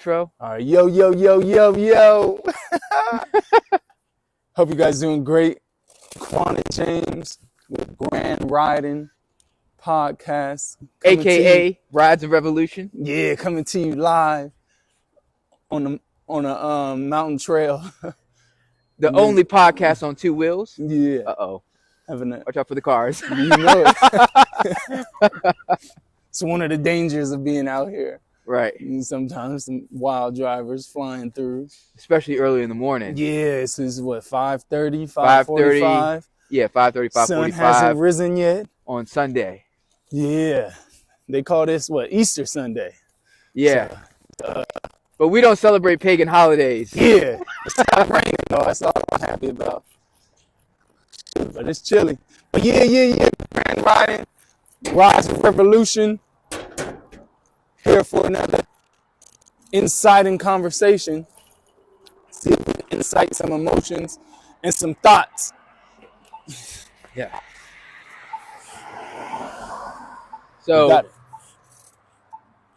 Intro. All right, yo, yo, yo, yo, yo. Hope you guys doing great. Quanah James with Grand Riding Podcast. AKA Rides of Revolution. Yeah, coming to you live on a mountain trail. The only podcast on two wheels. Yeah. Uh-oh. Having a, Watch out for the cars. you know it. It's one of the dangers of being out here. Right. And sometimes some wild drivers flying through. Especially early in the morning. Yeah, this is what, 5:30, 5:45? Yeah, 5:30, 5:45. Sun hasn't risen yet. On Sunday. Yeah. They call this, what, Easter Sunday. Yeah. But we don't celebrate pagan holidays. Yeah. It's not raining, though. That's all I'm happy about. But it's chilly. But yeah. Grand Riding, Rise of Revolution. Here for another inciting conversation. See if we can incite some emotions and some thoughts. Yeah. So, Got it.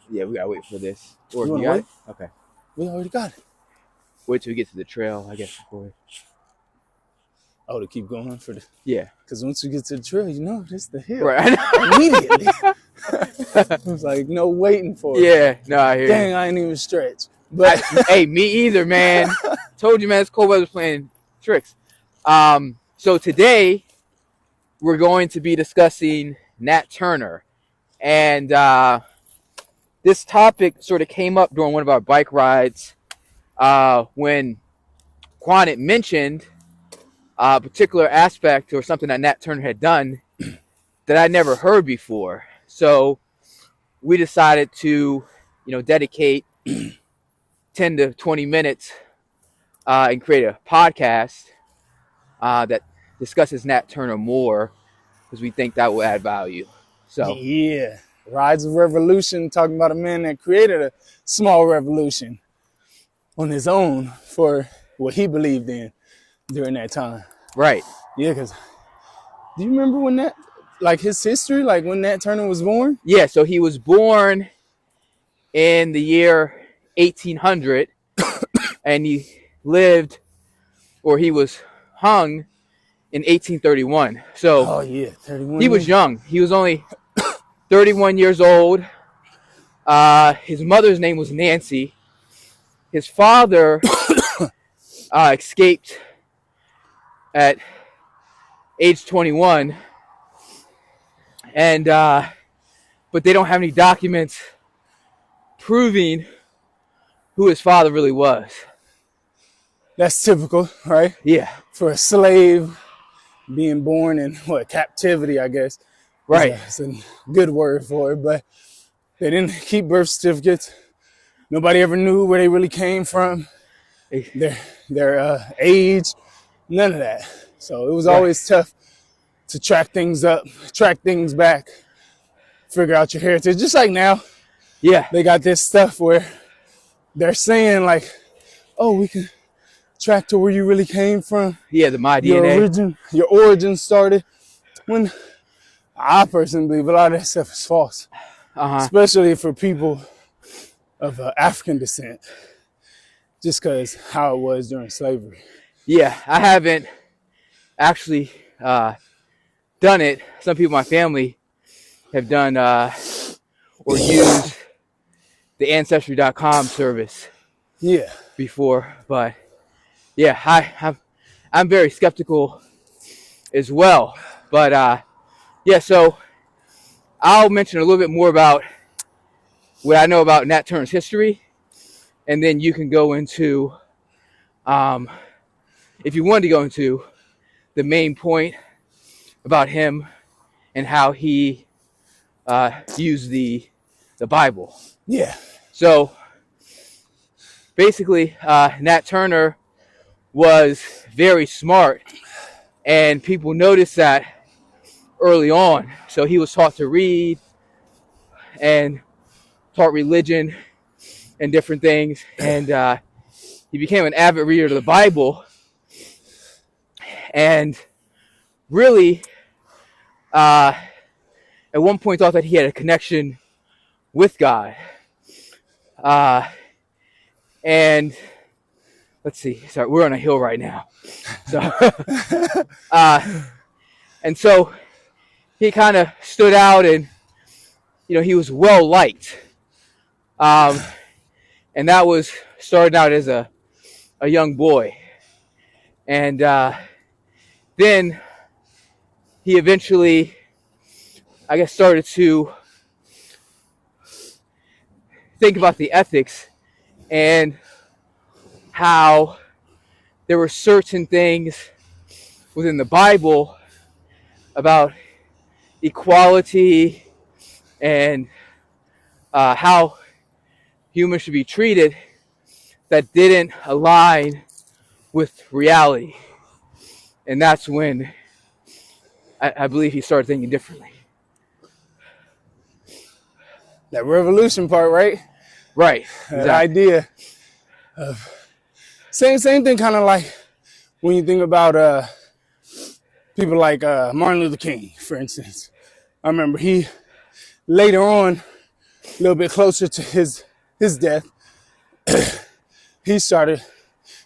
Yeah, we gotta wait for this. Or You you wanna got wait? it? Okay. We already got it. Wait till we get to the trail, I guess. Oh, to keep going for the... Yeah. Because once you get to the trail, you know, this is the hill. Right. Immediately. It was like, no waiting for it. Yeah. No, I hear Dang, you. I ain't even stretch. But Hey, me either, man. Told you, man, it's cold weather's playing tricks. So today we're going to be discussing Nat Turner. And this topic sort of came up during one of our bike rides when Quanah mentioned a particular aspect or something that Nat Turner had done that I'd never heard before. So we decided to, dedicate 10 to 20 minutes and create a podcast that discusses Nat Turner more because we think that will add value. So yeah, Rise of Revolution, talking about a man that created a small revolution on his own for what he believed in during that time. right. Yeah, because do you remember when that, like his history, like when Nat Turner was born? Yeah, so he was born in the year 1800 and he lived, or he was hung in 1831. So Oh yeah, 31. he was young. He was only 31 years old. His mother's name was Nancy. His father escaped at age 21, and but they don't have any documents proving who his father really was. That's typical, right? Yeah, For a slave being born in captivity, I guess. right. It's a good word for it, but they didn't keep birth certificates. Nobody ever knew where they really came from, their age, none of that. So it was always tough to track things up, track things back, figure out your heritage. Just like now, Yeah, they got this stuff where they're saying like, oh, we can track to where you really came from. yeah. The My DNA. Your origin started. When I personally believe a lot of that stuff is false, especially for people of African descent, just because how it was during slavery. Yeah, I haven't actually done it. Some people in my family have done or used the Ancestry.com service Yeah. before, but yeah, I'm very skeptical as well. But yeah, so I'll mention a little bit more about what I know about Nat Turner's history, and then you can go into, if you wanted to go into the main point about him and how he used the Bible. Yeah. So basically, Nat Turner was very smart, and people noticed that early on. So he was taught to read and taught religion and different things, and he became an avid reader of the Bible, and really at one point thought that he had a connection with God. And let's see, sorry, we're on a hill right now. So, and so he kind of stood out, and he was well liked. And that was starting out as a young boy. And then he eventually, I guess, started to think about the ethics and how there were certain things within the Bible about equality and how humans should be treated that didn't align with reality. And that's when I believe he started thinking differently. That revolution part, right? Right. That Exactly. idea of same thing, kind of like when you think about people like Martin Luther King, for instance. I remember he later on, a little bit closer to his death, he started,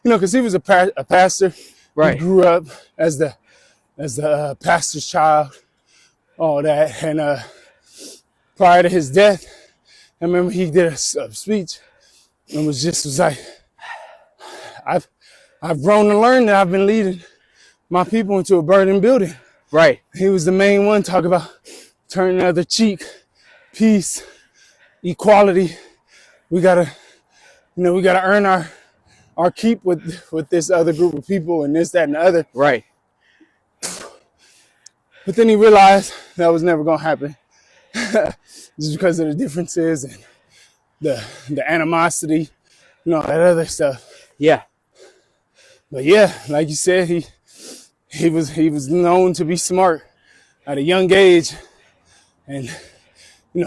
because he was a pastor. He Right. grew up as the pastor's child, all that, and prior to his death, I remember he did a speech and was like, I've grown and learned that I've been leading my people into a burning building. Right. He was the main one talking about turning the other cheek, peace, equality. We gotta earn our keep with this other group of people and this, that, and the other. Right. But then he realized that was never gonna happen, just because of the differences and the animosity, that other stuff. Yeah. But yeah, like you said, he was known to be smart at a young age, and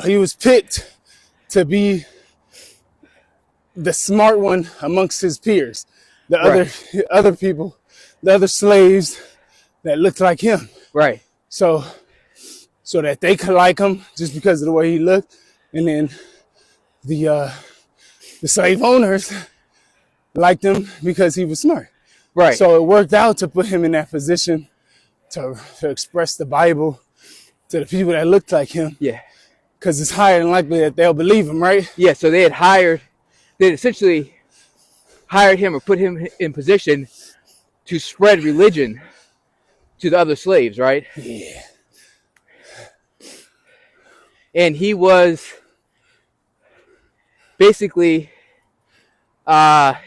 he was picked to be the smart one amongst his peers, the Right. other people, the other slaves that looked like him. Right. So that they could like him just because of the way he looked, and then the slave owners liked him because he was smart. Right. So it worked out to put him in that position to express the Bible to the people that looked like him. Yeah. Because it's higher than likely that they'll believe him, right? Yeah. So they essentially hired him or put him in position to spread religion to the other slaves, right? Yeah. And he was basically not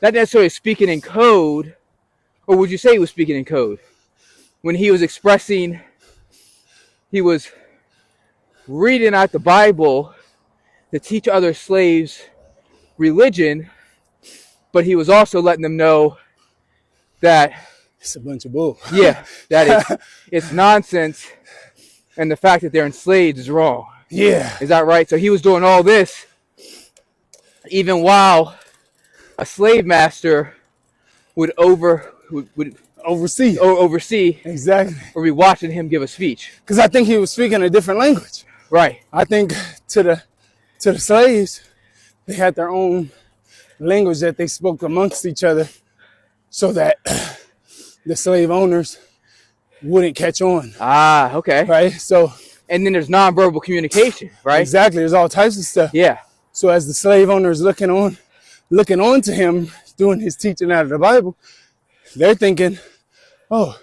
necessarily speaking in code, or would you say he was speaking in code? When he was expressing, he was reading out the Bible to teach other slaves religion, but he was also letting them know that It's a bunch of bull. yeah, that it's nonsense, and the fact that they're enslaved is wrong. Yeah. Is that right? So he was doing all this even while a slave master would oversee Exactly. or be watching him give a speech. Because I think he was speaking a different language. Right. I think to the slaves, they had their own language that they spoke amongst each other, so that the slave owners wouldn't catch on. Ah, okay. Right? So, and then there's nonverbal communication, right? Exactly. There's all types of stuff. Yeah. So as the slave owners looking on to him doing his teaching out of the Bible, they're thinking, oh,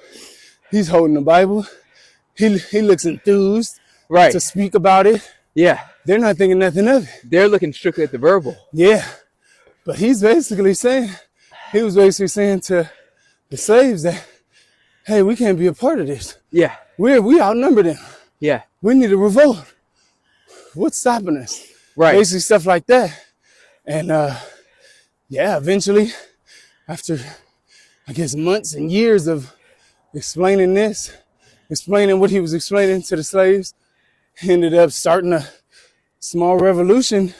he's holding the Bible. He looks enthused to speak about it. Yeah. They're not thinking nothing of it. They're looking strictly at the verbal. Yeah. But he was basically saying to the slaves that, hey, we can't be a part of this. Yeah. We outnumber them. Yeah. We need to revolt. What's stopping us? Right. Basically stuff like that. And eventually, after I guess months and years of explaining what he was explaining to the slaves, he ended up starting a small revolution.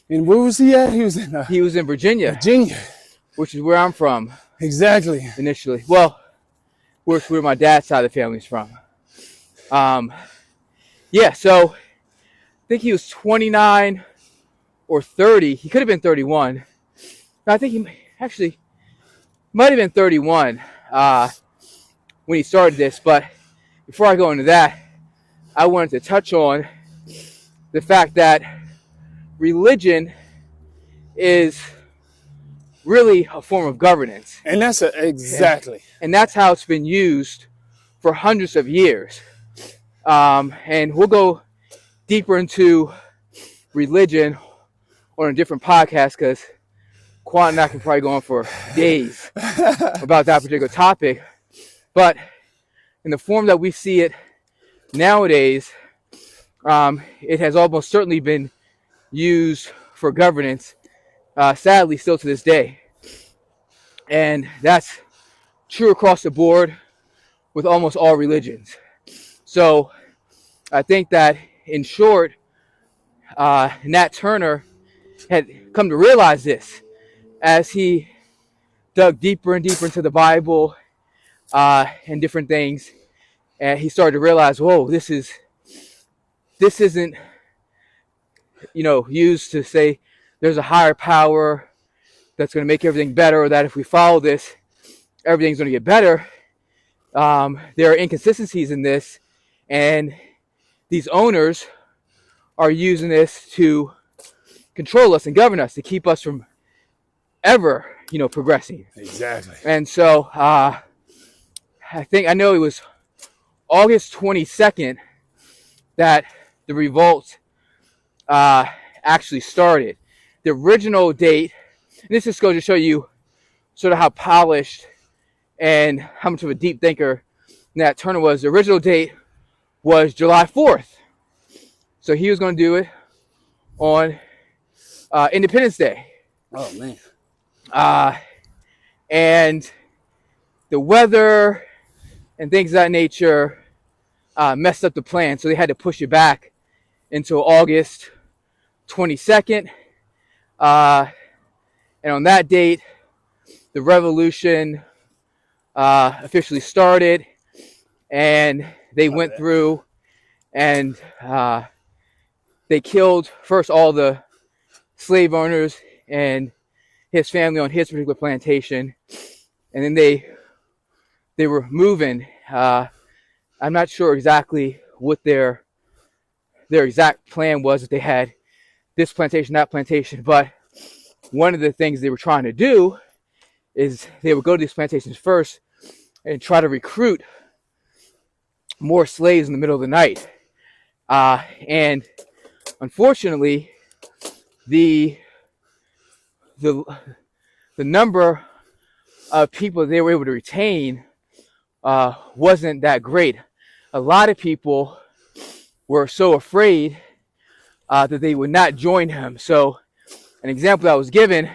And where was he at? He was in Virginia. Which is where I'm from. Exactly. Initially. Well, where my dad's side of the family's from. So I think he was 29 or 30. He could have been 31. I think he actually might have been 31 when he started this. But before I go into that, I wanted to touch on the fact that religion is really a form of governance. And that's exactly. And that's how it's been used for hundreds of years. And we'll go deeper into religion on a different podcast because Quant and I can probably go on for days about that particular topic. But in the form that we see it nowadays, it has almost certainly been used for governance, sadly, still to this day. And that's true across the board with almost all religions. So I think that, in short, Nat Turner had come to realize this as he dug deeper and deeper into the Bible and different things, and he started to realize, whoa, this isn't used to say there's a higher power that's going to make everything better, or that if we follow this, everything's going to get better. There are inconsistencies in this, and these owners are using this to control us and govern us, to keep us from ever, progressing. Exactly. And so I know it was August 22nd that the revolt actually started. The original date, and this just goes to show you sort of how polished and how much of a deep thinker Nat Turner was. The original date was July 4th. So he was going to do it on Independence Day. Oh, man. And the weather and things of that nature messed up the plan. So they had to push it back until August 22nd. And on that date, the revolution officially started. And they went through and they killed first all the slave owners and his family on his particular plantation. And then they were moving. I'm not sure exactly what their exact plan was, if they had this plantation, that plantation, but one of the things they were trying to do is they would go to these plantations first and try to recruit more slaves in the middle of the night. And unfortunately, the number of people they were able to retain wasn't that great. A lot of people were so afraid that they would not join him. So an example that was given,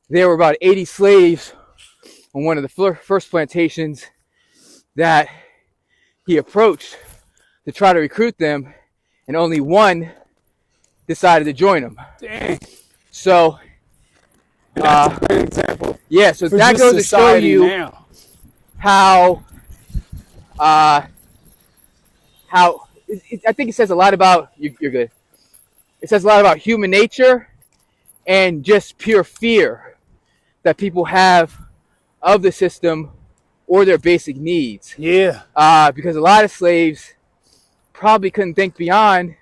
there were about 80 slaves on one of the first plantations that he approached to try to recruit them, and only one decided to join him. Dang. So that's a great example. Yeah, so that goes to show you now how I think it says a lot about you're good. It says a lot about human nature and just pure fear that people have of the system or their basic needs. Yeah. Because a lot of slaves probably couldn't think beyond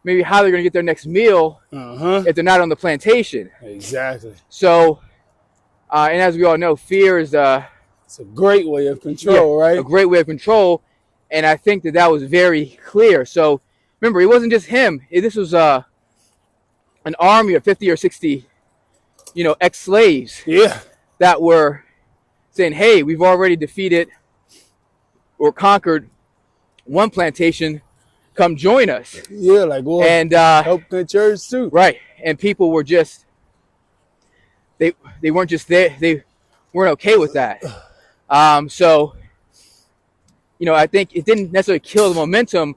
maybe how they're going to get their next meal if they're not on the plantation. Exactly. So, and as we all know, fear is it's a great way of control, right? A great way of control. And I think that was very clear. So remember, it wasn't just him. This was an army of 50 or 60, ex-slaves. Yeah. That were saying, hey, we've already defeated or conquered one plantation. Come join us. Yeah, like, well, and help the church too. Right. And people were just, they weren't just there. They weren't okay with that. So, I think it didn't necessarily kill the momentum,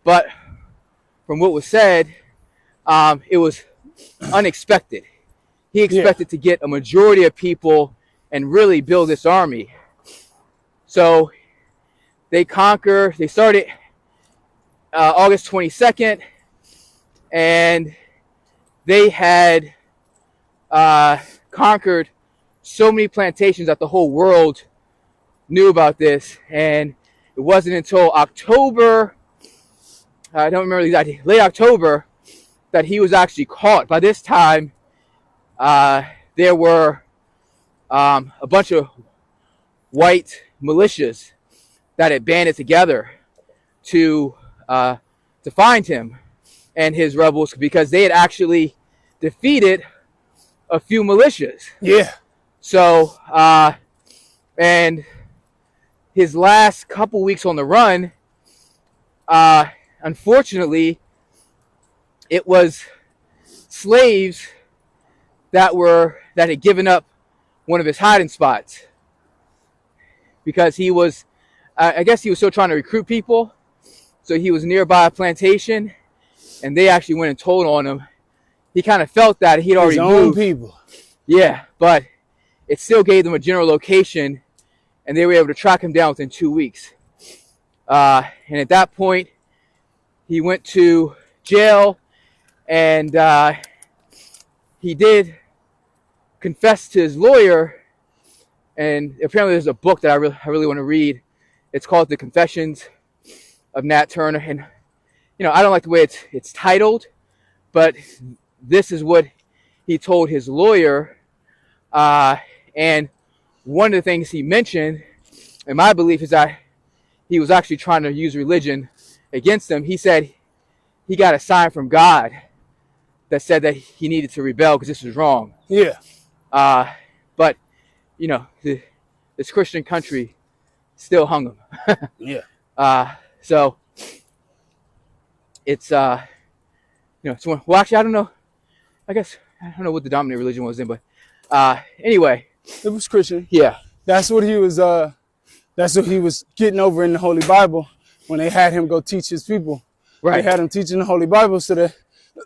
but from what was said, it was unexpected. He expected to get a majority of people and really build this army. So they started August 22nd, and they had come conquered so many plantations that the whole world knew about this. And it wasn't until October, I don't remember the exact date, late October, that he was actually caught. By this time, there were a bunch of white militias that had banded together to find him and his rebels, because they had actually defeated a few militias. Yeah. So, and his last couple weeks on the run, unfortunately, it was slaves that had given up one of his hiding spots, because he was, I guess he was still trying to recruit people. So he was nearby a plantation, and they actually went and told on him. He kind of felt that he'd already moved. His own people. Yeah, but it still gave them a general location, and they were able to track him down within 2 weeks. And at that point, he went to jail, and he did confess to his lawyer. And apparently there's a book that I really want to read. It's called The Confessions of Nat Turner. And, I don't like the way it's titled, but this is what he told his lawyer. And one of the things he mentioned, and my belief is that he was actually trying to use religion against them. He said he got a sign from God that said that he needed to rebel because this was wrong. Yeah. But, this Christian country still hung him. Yeah. So it's, so well, actually, I don't know. I guess, I don't know what the dominant religion was then, but anyway. It was Christian. Yeah. That's what he was getting over in the Holy Bible when they had him go teach his people. Right. They had him teaching the Holy Bible so that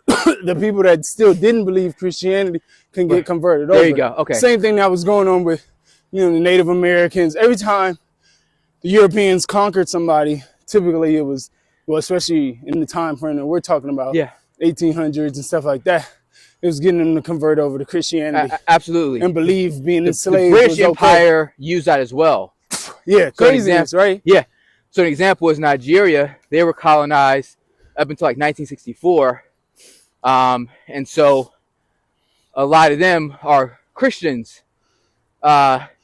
the people that still didn't believe Christianity can get converted over. There you go. Okay. Same thing that was going on with, the Native Americans. Every time the Europeans conquered somebody, typically it was, well, especially in the time frame that we're talking about, 1800s and stuff like that, it was getting them to convert over to Christianity. Absolutely. And believe being enslaved. The British was okay. Empire used that as well. Yeah, craziness, right? Yeah. So an example is Nigeria. They were colonized up until like 1964. And so a lot of them are Christians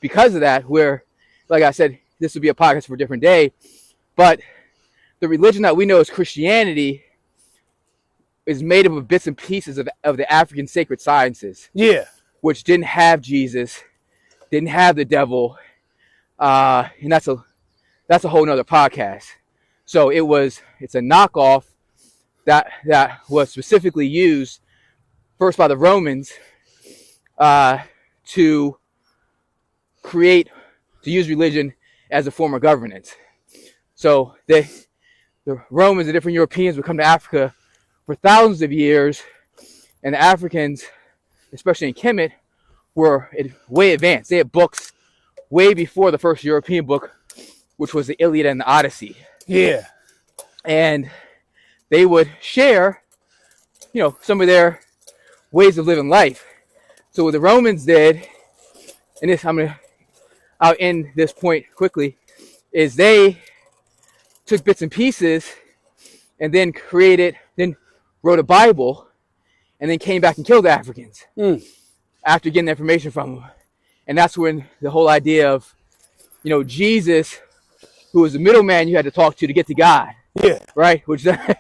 because of that, where, like I said, this would be a podcast for a different day. But the religion that we know as Christianity is made up of bits and pieces of the African sacred sciences. Yeah. Which didn't have Jesus, didn't have the devil. And that's a whole nother podcast. So it's a knockoff that was specifically used first by the Romans to use religion as a form of governance. So the Romans and different Europeans would come to Africa for thousands of years, and the Africans, especially in Kemet, were way advanced. They had books way before the first European book, which was the Iliad and the Odyssey. Yeah. And they would share, some of their ways of living life. So what the Romans did, and I'll end this point quickly, is they took bits and pieces and then wrote a Bible, and then came back and killed the Africans after getting the information from them. And that's when the whole idea of, Jesus, who was the middleman you had to talk to get to God. Yeah. Right? Which to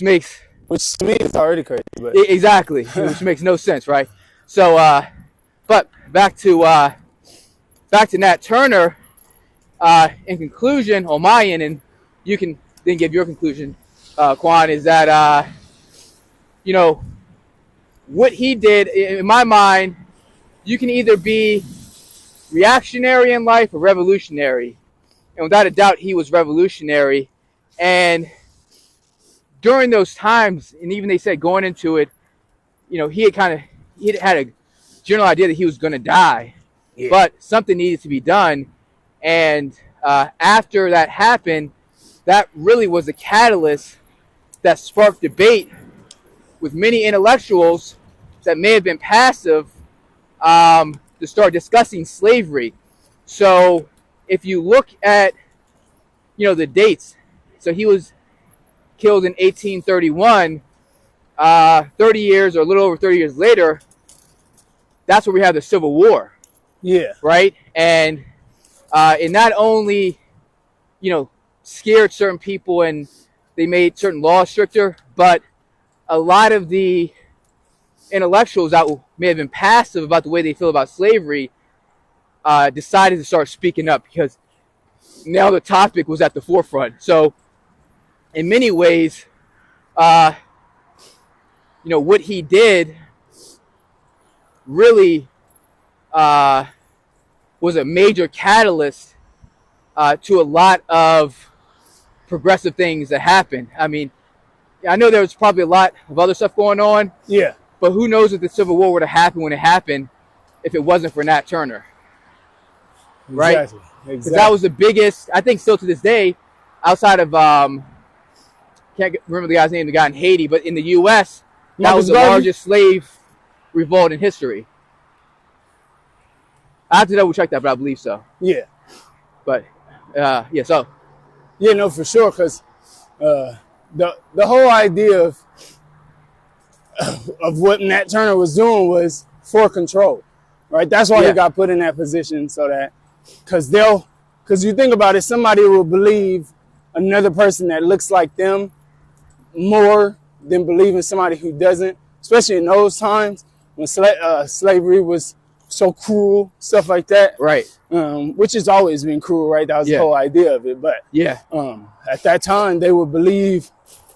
me is already crazy. But. Exactly. Which makes no sense, right? So, but back to Nat Turner. In conclusion, on my end, and you can then give your conclusion, Quan, is that what he did, in my mind, you can either be reactionary in life or revolutionary. And without a doubt, he was revolutionary. And during those times, and even they said going into it, he had a general idea that he was going to die. Yeah. But something needed to be done. And after that happened, that really was the catalyst that sparked debate with many intellectuals that may have been passive to start discussing slavery. So if you look at, the dates, so he was killed in 1831. 30 years or a little over 30 years later, that's where we have the Civil War, Yeah. right? And it not only, scared certain people and they made certain laws stricter, but a lot of the intellectuals that may have been passive about the way they feel about slavery decided to start speaking up because now the topic was at the forefront. So in many ways, what he did really was a major catalyst to a lot of progressive things that happened. I mean, I know there was probably a lot of other stuff going on. Yeah. But who knows if the Civil War would have happened when it happened if it wasn't for Nat Turner, right? Exactly. Because that was the biggest, I think still to this day, outside of, can't remember the guy's name, the guy in Haiti, but in the U.S., that was the largest slave revolt in history. I have to double check that, but I believe so. Yeah. But, so. Yeah, no, for sure, because the whole idea of what Nat Turner was doing was for control, right? That's why he got put in that position, so that, because you think about it, somebody will believe another person that looks like them more than believing somebody who doesn't, especially in those times when slavery was so cruel, stuff like that. Right. Which has always been cruel, right? That was the whole idea of it. But at that time, they would believe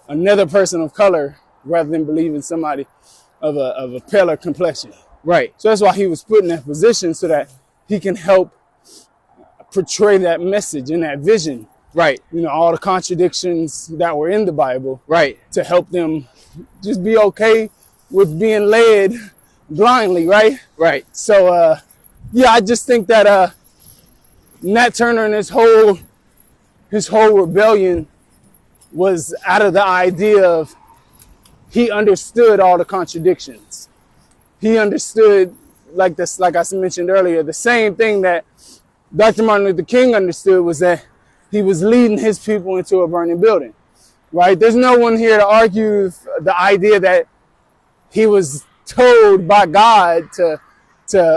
another person of color rather than believing somebody of a paler complexion. Right. So that's why he was put in that position, so that he can help portray that message and that vision. Right. All the contradictions that were in the Bible. Right. To help them just be okay with being led blindly, right? Right. So, I just think that Nat Turner and his whole rebellion was out of the idea of he understood all the contradictions. He understood, like I mentioned earlier, the same thing that Dr. Martin Luther King understood, was that he was leading his people into a burning building, right? There's no one here to argue the idea that he was told by God to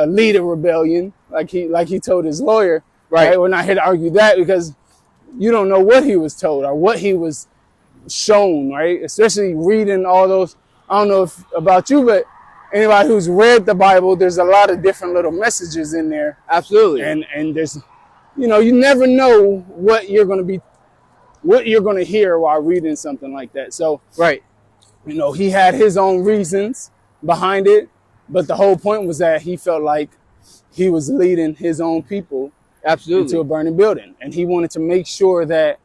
lead a rebellion, like he told his lawyer. Right? We're not here to argue that, because you don't know what he was told or what he was shown, right? Especially reading all those. I don't know about you, but anybody who's read the Bible, there's a lot of different little messages in there. Absolutely. And there's, you never know what you're going to hear while reading something like that. So, right. He had his own reasons behind it, but the whole point was that he felt like he was leading his own people into a burning building, and he wanted to make sure that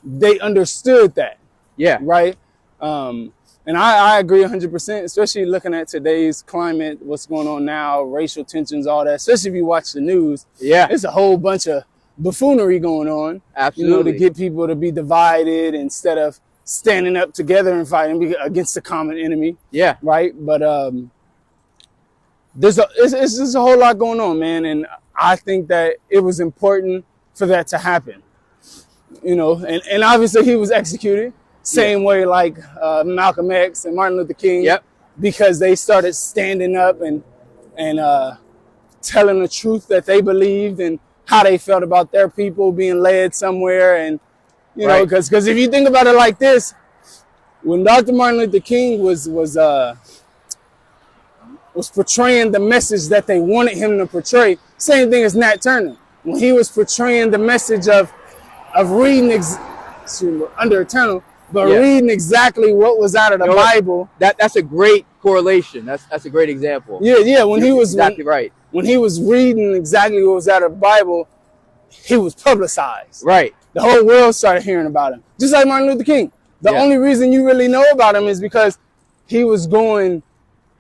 they understood that. Yeah. Right. And I agree 100%, especially looking at today's climate, what's going on now, racial tensions, all that. Especially if you watch the news. Yeah. It's a whole bunch of buffoonery going on. Absolutely. To get people to be divided instead of standing up together and fighting against the common enemy. Yeah. Right. But it's just a whole lot going on, man. And I think that it was important for that to happen. And obviously he was executed. Same way like Malcolm X and Martin Luther King. Yep. Because they started standing up and telling the truth that they believed and how they felt about their people being led somewhere. And, know, because if you think about it like this, when Dr. Martin Luther King was portraying the message that they wanted him to portray, same thing as Nat Turner. When he was portraying the message of reading under eternal, but reading exactly what was out of the Bible. That's a great correlation. That's a great example. Yeah. When he was exactly right. When he was reading exactly what was out of the Bible, he was publicized. Right. The whole world started hearing about him. Just like Martin Luther King. The only reason you really know about him is because he was going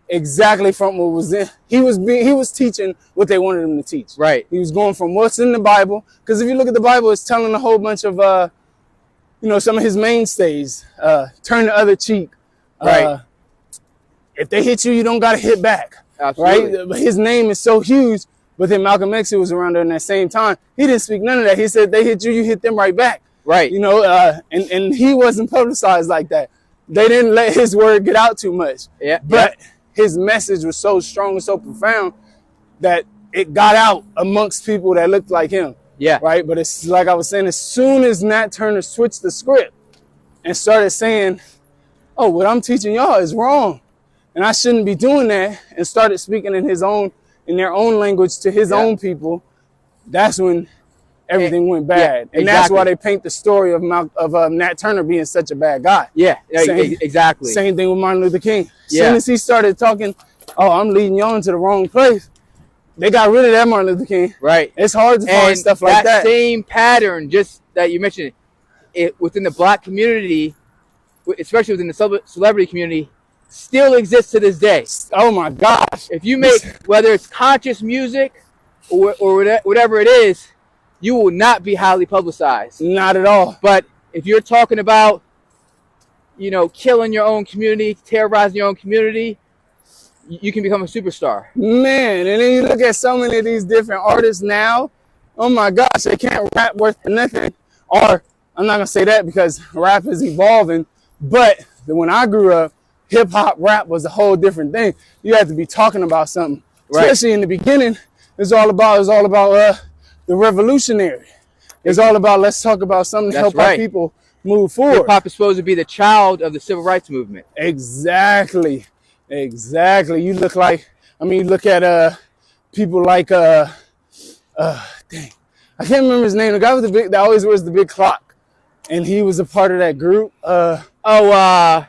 exactly from what was in. He was teaching what they wanted him to teach. Right. He was going from what's in the Bible. Because if you look at the Bible, it's telling a whole bunch of some of his mainstays, turn the other cheek. Right. If they hit you, you don't got to hit back. Absolutely. right? His name is so huge, but then Malcolm X, who was around during that same time, he didn't speak none of that. He said, they hit you, you hit them right back. Right. You know, and he wasn't publicized like that. They didn't let his word get out too much. Yeah. But his message was so strong and so profound that it got out amongst people that looked like him. Yeah. Right? But it's like I was saying, as soon as Nat Turner switched the script and started saying, oh, what I'm teaching y'all is wrong, and I shouldn't be doing that, and started speaking in their own language to his own people, that's when everything went bad. Yeah, and exactly. That's why they paint the story of Nat Turner being such a bad guy. Yeah, exactly. Same thing with Martin Luther King. As Yeah. soon as he started talking, oh, I'm leading y'all into the wrong place, they got rid of that Martin Luther King. Right. It's hard to find stuff like that. That same pattern, just that you mentioned, it within the black community, especially within the celebrity community, still exists to this day. Oh my gosh. If you make, whether it's conscious music or whatever it is, you will not be highly publicized. Not at all. But if you're talking about, killing your own community, terrorizing your own community, you can become a superstar. Man, and then you look at so many of these different artists now, oh my gosh, they can't rap worth nothing. Or, I'm not going to say that because rap is evolving, but when I grew up, hip-hop rap was a whole different thing. You had to be talking about something. Right. Especially in the beginning, it's all about the revolutionary. It's all about, let's talk about something to help our people move forward. Hip-hop is supposed to be the child of the civil rights movement. Exactly. You look at people like dang, I can't remember his name. The guy with that always wears the big clock, and he was a part of that group. I know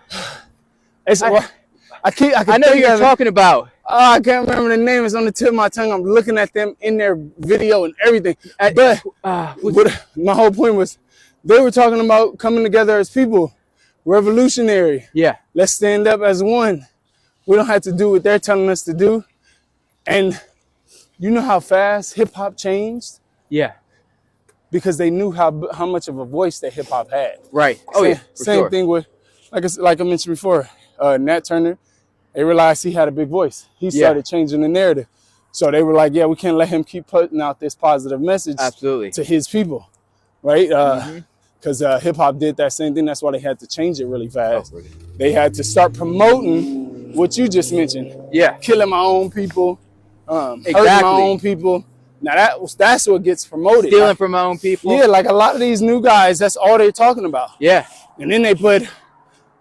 who you're talking about. I can't remember the name. It's on the tip of my tongue. I'm looking at them in their video and everything. But my whole point was, they were talking about coming together as people, revolutionary. Yeah. Let's stand up as one. We don't have to do what they're telling us to do. And you know how fast hip hop changed? Yeah. Because they knew how much of a voice that hip hop had. Right. Same thing with, like I mentioned before, Nat Turner. They realized he had a big voice. He started changing the narrative. So they were like, yeah, we can't let him keep putting out this positive message to his people. Right? Because hip hop did that same thing. That's why they had to change it really fast. They had to start promoting what you just mentioned. Yeah. Killing my own people, hurting my own people. Now that's what gets promoted. Stealing from my own people. Yeah, like a lot of these new guys, that's all they're talking about. Yeah. And then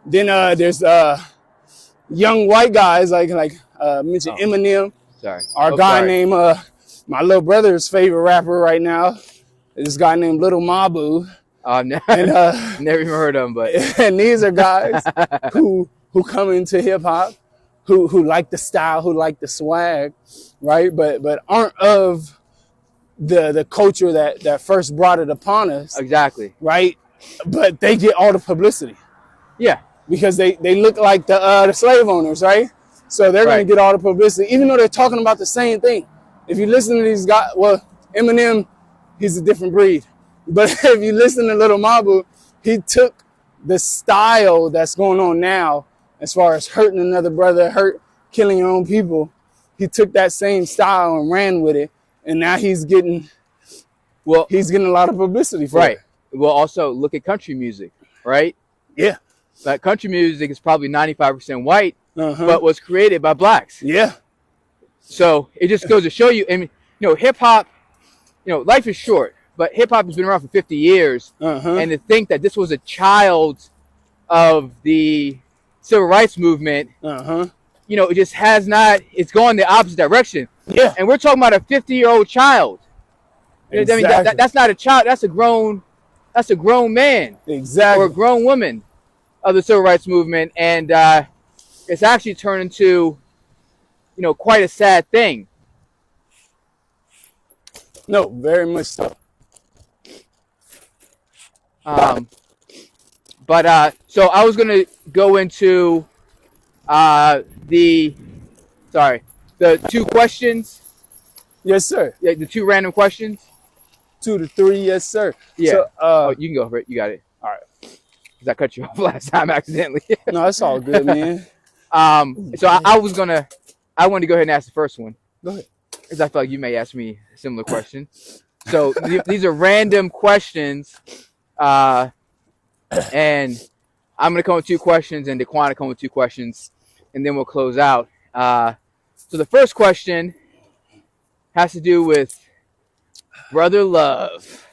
there's young white guys like mentioned Eminem. Sorry. Our guy named my little brother's favorite rapper right now. This guy named Little Mabu. Never even heard of him, but and these are guys who come into hip hop, who like the style, who like the swag, right? But aren't of the culture that first brought it upon us. Exactly. Right? But they get all the publicity. Yeah. Because they look like the slave owners, right? So they're going to get all the publicity, even though they're talking about the same thing. If you listen to these guys, well, Eminem, he's a different breed. But if you listen to Little Mabu, he took the style that's going on now, as far as hurting another brother, killing your own people. He took that same style and ran with it, and now he's getting a lot of publicity for it. Well, also look at country music, right? Yeah. Like country music is probably 95% white, but was created by blacks. Yeah. So it just goes to show you, and hip hop, life is short, but hip hop has been around for 50 years, and to think that this was a child of the civil rights movement, it just has not. It's going the opposite direction. Yeah. And we're talking about a 50-year-old child. Exactly. I mean, that's not a child. That's a grown man. Exactly. Or a grown woman of the civil rights movement, and it's actually turned into, quite a sad thing. No, very much so. So I was gonna go into the two questions. Yes, sir. Yeah, the two random questions. 2 to 3, yes, sir. Yeah. So, you can go for it. You got it. All right. Because I cut you off last time accidentally. No, it's all good, man. So I was gonna I wanted to go ahead and ask the first one Go ahead. because I feel like you may ask me a similar question. So these are random questions, and I'm gonna come with 2 questions, and Daquan come with 2 questions, and then we'll close out. So the first question has to do with Brother Love,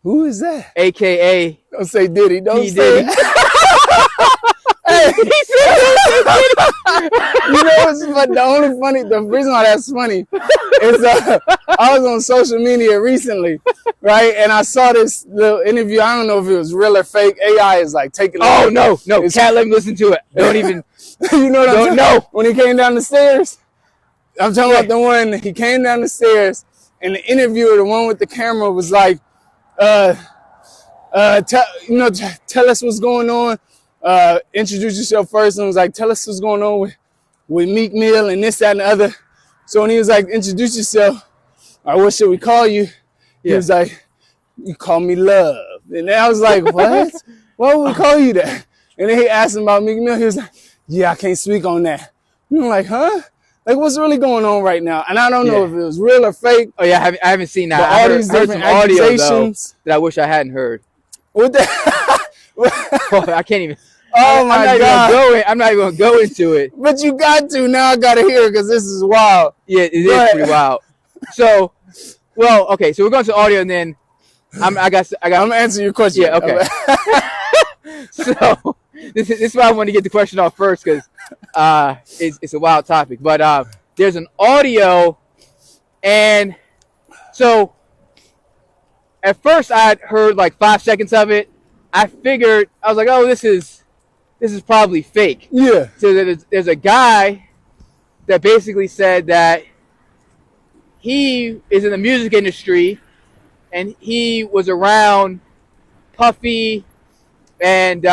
Who is that? aka Don't say Diddy. Don't P say Diddy. Hey, He said don't say Diddy. you know what's funny? The reason why that's funny is I was on social media recently, right? And I saw this little interview. I don't know if it was real or fake. AI is like taking. Oh no, Cat, let me listen to it. Don't even. You know what I'm saying? No. When he came down the stairs, I'm talking about the one he came down the stairs, and the interviewer, the one with the camera, was like, tell us what's going on. Introduce yourself first, and was like, tell us what's going on with Meek Mill and this, that, and the other. So when he was like, introduce yourself, or what should we call you? He was like, you call me Love. And I was like, what? Why would we call you that? And then he asked him about Meek Mill. He was like, yeah, I can't speak on that. And I'm like, huh? Like, what's really going on right now? And I don't know if it was real or fake. Oh yeah, I haven't seen that. But all these different accusations that I wish I hadn't heard. What the? I can't even. Oh my God! I'm not even gonna go into it. But you got to now. I gotta hear it because this is wild. Yeah, it is pretty wild. So, well, okay. So we're going to audio, and then I'm gonna answer your question. Yeah, okay. So this is why I wanted to get the question off first because it's a wild topic. But there's an audio, and so at first I had heard like 5 seconds of it. I was like, oh, this is probably fake. Yeah. So there's a guy that basically said that he is in the music industry and he was around Puffy and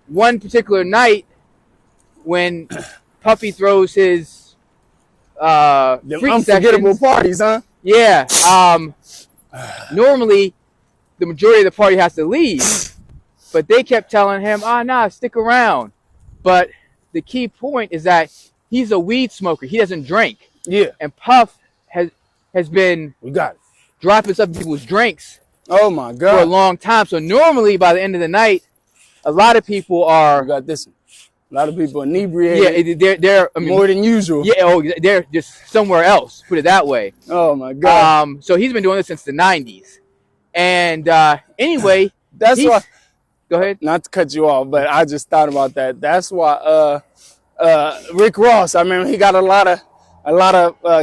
one particular night when Puffy throws his freak unforgettable sessions, parties, huh? Yeah. Normally the majority of the party has to leave. But they kept telling him, nah, stick around. But the key point is that he's a weed smoker. He doesn't drink. Yeah. And Puff has been dropping stuff in people's drinks. Oh, my God. For a long time. So normally, by the end of the night, a lot of people are... You got this one. A lot of people inebriated. Yeah, they're more than usual. Yeah, they're just somewhere else. Put it that way. Oh, my God. So he's been doing this since the 90s. And anyway... That's why... Go ahead. Not to cut you off, but I just thought about that. That's why Rick Ross, I remember he got a lot of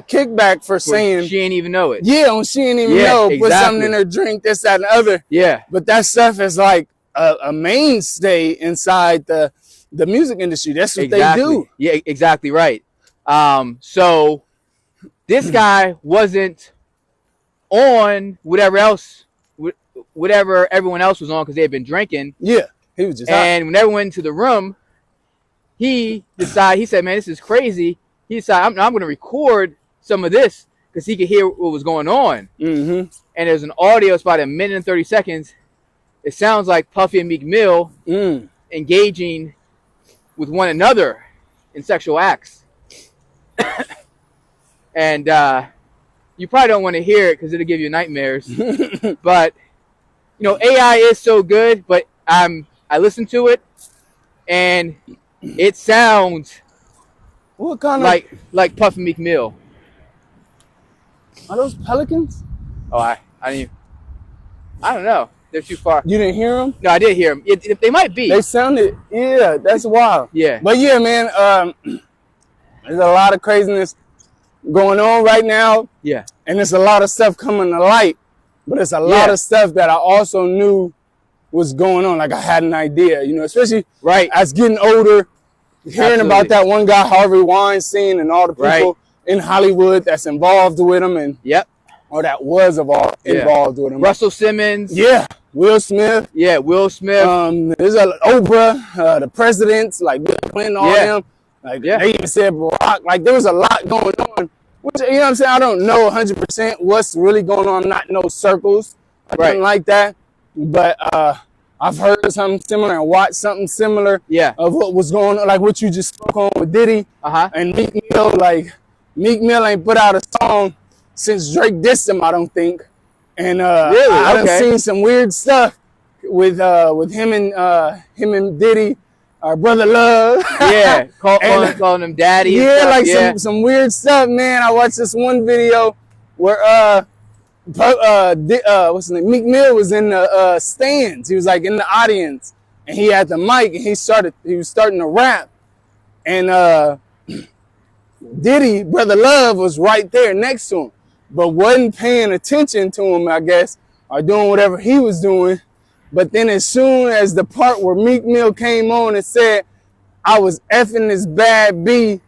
kickback for saying she ain't even know it. Yeah, she ain't even know. Exactly. Put something in her drink, this, that, and the other. Yeah. But that stuff is like a mainstay inside the music industry. That's what they do. Yeah, exactly right. So this guy wasn't on whatever everyone else was on because they had been drinking. Yeah, he was just and when everyone went into the room, he said, man, this is crazy. He decided, I'm going to record some of this because he could hear what was going on. Mm-hmm. And there's an audio, it's about 1 minute and 30 seconds. It sounds like Puffy and Meek Mill engaging with one another in sexual acts. And you probably don't want to hear it because it'll give you nightmares. But AI is so good, but I listened to it, and it sounds what kind of like Puff and Meek Mill. Are those pelicans? Oh, I don't know. They're too far. You didn't hear them? No, I did hear them. They might be. They sounded, yeah, that's wild. Yeah. But yeah, man, there's a lot of craziness going on right now. Yeah. And there's a lot of stuff coming to light. But it's a lot of stuff that I also knew was going on. Like I had an idea, especially as getting older, hearing about that one guy, Harvey Weinstein, and all the people in Hollywood that's involved with him, and or that was involved with him. Russell Simmons. Yeah. Will Smith. Yeah, Will Smith. There's Oprah, the presidents, like Bill Clinton, all them. Like they even said Barack. Like there was a lot going on. Which, you know what I'm saying? I don't know 100% what's really going on. I'm not in those circles or anything like that. But I I've heard something similar and watched something similar Yeah. of what was going on, like what you just spoke on with Diddy and Meek Mill. Like Meek Mill ain't put out a song since Drake dissed him, I don't think. And Really? I done Okay. seen some weird stuff with him and Diddy, our brother Love. Yeah, calling him daddy. And Yeah, stuff. like Yeah. some weird stuff, man. I watched this one video where what's his name? Meek Mill was in the stands. He was like in the audience, and he had the mic, and he was starting to rap, and Diddy, brother Love, was right there next to him, but wasn't paying attention to him, I guess, or doing whatever he was doing. But then as soon as the part where Meek Mill came on and said, "I was effing this bad B,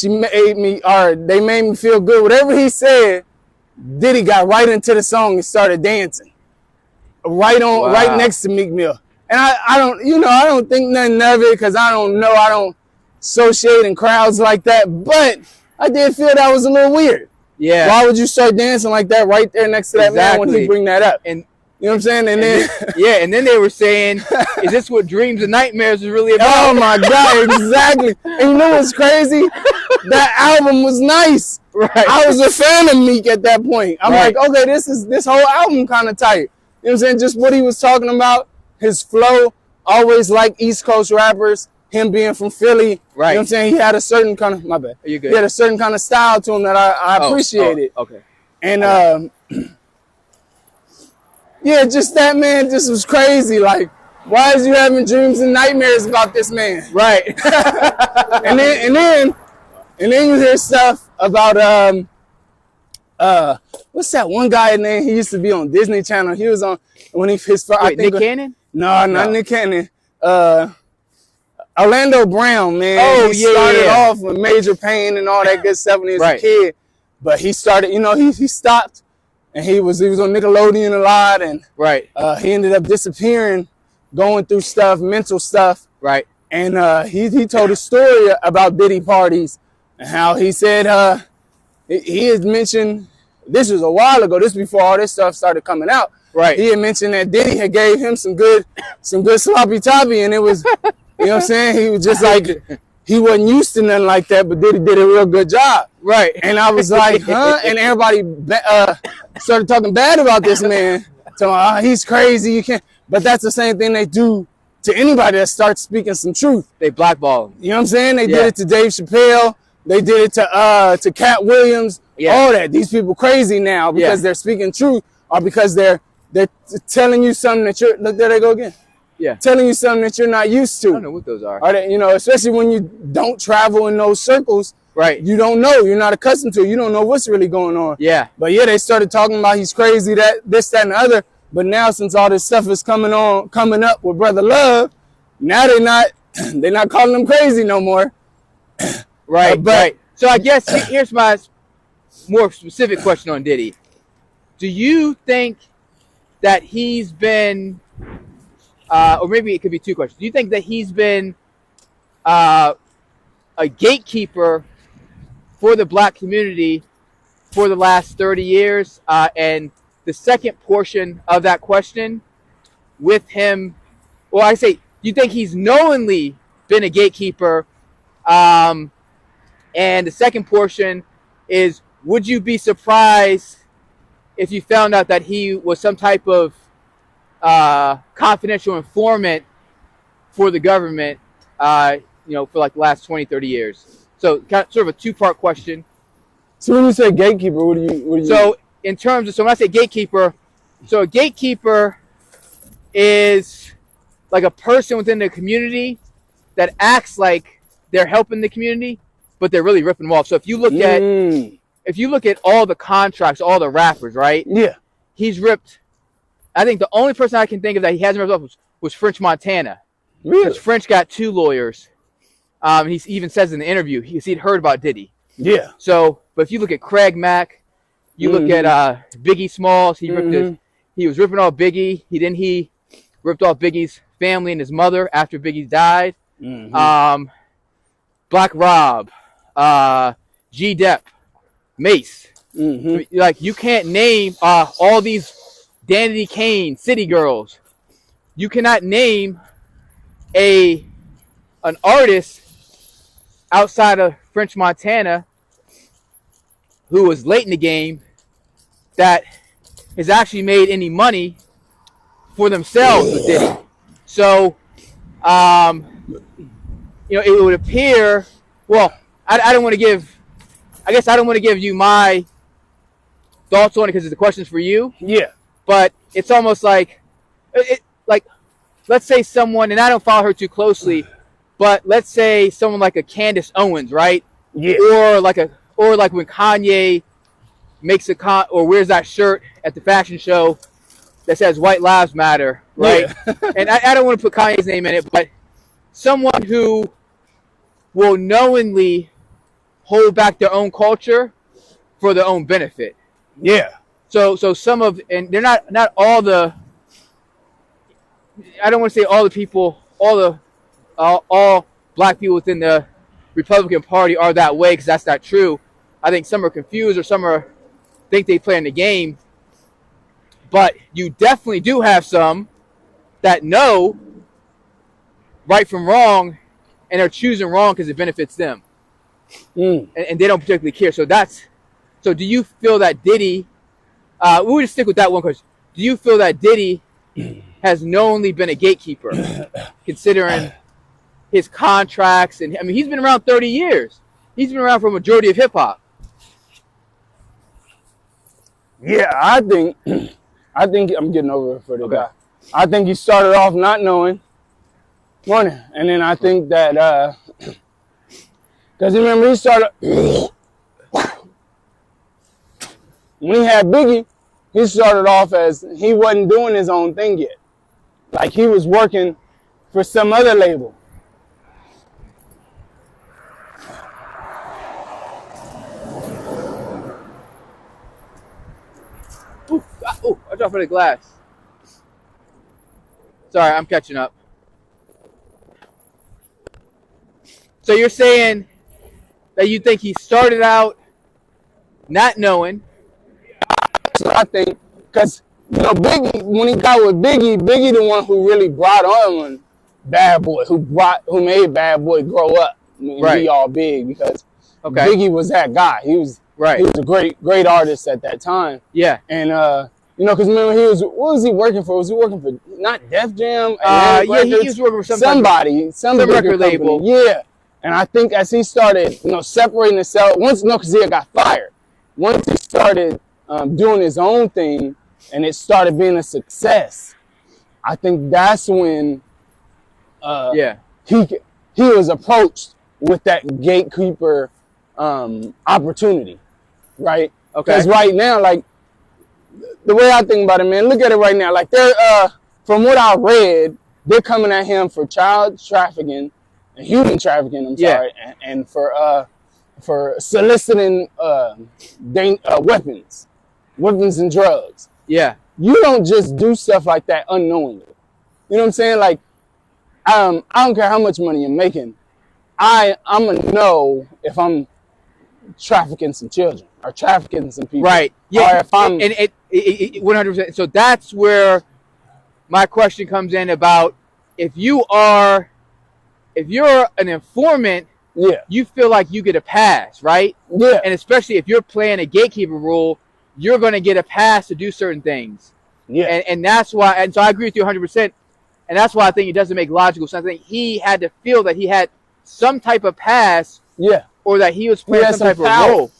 they made me feel good," whatever he said, Diddy got right into the song and started dancing right next to Meek Mill. And I don't think nothing of it because I don't associate in crowds like that, but I did feel that was a little weird. Yeah. Why would you start dancing like that right there next to that man when he bring that up? And you know what I'm saying? And then and then they were saying, is this what dreams and nightmares is really about? Oh my God, exactly. And you know what's crazy? That album was nice. Right. I was a fan of Meek at that point. I'm like, okay, this whole album kind of tight. You know what I'm saying? Just what he was talking about, his flow, always like East Coast rappers, him being from Philly. Right. You know what I'm saying? He had a certain kind of, my bad. You're good. He had a certain kind of style to him that I appreciated. Okay. And yeah, just that man just was crazy. Like, why is you having dreams and nightmares about this man? Right. and then you hear stuff about what's that one guy name? He used to be on Disney Channel. He was on when he his Wait, I think Nick Cannon? No, not Nick Cannon. Orlando Brown, man. Oh, he started off with Major Pain and all that good stuff when he was a kid. But he started, he stopped and he was on Nickelodeon a lot, and he ended up disappearing, going through stuff, mental stuff. Right. And he told a story about Diddy parties and how he said he had mentioned, this was a while ago, this before all this stuff started coming out. Right. He had mentioned that Diddy had gave him some good sloppy toppy, and it was, you know what I'm saying? He was just like, he wasn't used to nothing like that, but Diddy did a real good job. Right. And I was like, huh? And everybody started talking bad about this man. So he's crazy. You can't. But that's the same thing they do to anybody that starts speaking some truth. They blackball him. You know what I'm saying? They did it to Dave Chappelle. They did it to Cat Williams. All that. These people crazy now because they're speaking truth, or because they're telling you something that you're. Look, there they go again. Yeah. Telling you something that you're not used to. I don't know what those are. Or that, especially when you don't travel in those circles. Right. You don't know. You're not accustomed to it. You don't know what's really going on. Yeah. But yeah, they started talking about he's crazy, this, that, and the other. But now, since all this stuff is coming up with Brother Love, now they're not calling him crazy no more. Right. Right. So I guess here's my more specific question on Diddy. Do you think that he's been, or maybe it could be two questions. Do you think that he's been a gatekeeper for the black community for the last 30 years? And the second portion of that question with him, well, I say, do you think he's knowingly been a gatekeeper? And the second portion is, would you be surprised if you found out that he was some type of confidential informant for the government, for like the last 20, 30 years? So sort of a two-part question. So when you say gatekeeper, what do you So in terms of, so when I say gatekeeper, so a gatekeeper is like a person within the community that acts like they're helping the community, but they're really ripping them off. So if you look at all the contracts, all the rappers, right? Yeah. He's ripped. I think the only person I can think of that he hasn't ripped off was French Montana. Really? Because French got 2 lawyers. He even says in the interview he'd heard about Diddy. Yeah. So, but if you look at Craig Mack, you look at Biggie Smalls, he was ripping off Biggie. He ripped off Biggie's family and his mother after Biggie died. Black Rob, G Dep, Mace. Like, you can't name all these Danity Kane, City Girls. you cannot name an artist outside of French Montana who was late in the game that has actually made any money for themselves with Diddy. So, it would appear. Well, I don't want to give. I guess I don't want to give you my thoughts on it because the question's for you. Yeah. But it's almost like, let's say someone, and I don't follow her too closely, but let's say someone like a Candace Owens, right? Yeah. Or like when Kanye makes or wears that shirt at the fashion show that says "White Lives Matter," right? Yeah. And I don't want to put Kanye's name in it, but someone who will knowingly hold back their own culture for their own benefit. Yeah. So and they're not all the. I don't want to say all the people, all black people within the Republican Party are that way because that's not true. I think some are confused or some think they play in the game. But you definitely do have some that know right from wrong and are choosing wrong because it benefits them. And they don't particularly care. So do you feel that Diddy, we'll just stick with that one question. Do you feel that Diddy has knowingly been a gatekeeper considering his contracts? And I mean, he's been around 30 years. He's been around for a majority of hip hop. Yeah, I think I'm getting over it for the guy. I think he started off not knowing, and then I think that because remember he started when he had Biggie, he started off as he wasn't doing his own thing yet, like he was working for some other label. Oh, I dropped the glass. Sorry, I'm catching up. So you're saying that you think he started out not knowing? That's what I think, because Biggie, when he got with Biggie the one who really brought on Bad Boy, who made Bad Boy grow up and be all big, because Biggie was that guy. He was a great artist at that time. Yeah, and because remember what was he working for? Was he working for not Def Jam? Yeah, he was working for some record label. Yeah, and I think as he started, separating himself, because he got fired. Once he started doing his own thing, and it started being a success, I think that's when he was approached with that gatekeeper opportunity, right? Okay. Because right now, like, the way I think about it, man, look at it right now. Like, they're from what I read, they're coming at him for child trafficking and human trafficking. I'm sorry, and for soliciting weapons and drugs. Yeah, you don't just do stuff like that unknowingly. You know what I'm saying? Like, I don't care how much money you're making. I'm gonna know if I'm trafficking some children or trafficking some people. Right. Yeah. Or if I'm 100%. So that's where my question comes in about if you're an informant, you feel like you get a pass, right? Yeah. And especially if you're playing a gatekeeper role, you're going to get a pass to do certain things. Yeah. And that's why, and so I agree with you 100%. And that's why I think it doesn't make logical sense. I think he had to feel that he had some type of pass. Yeah. Or that he was playing some type of role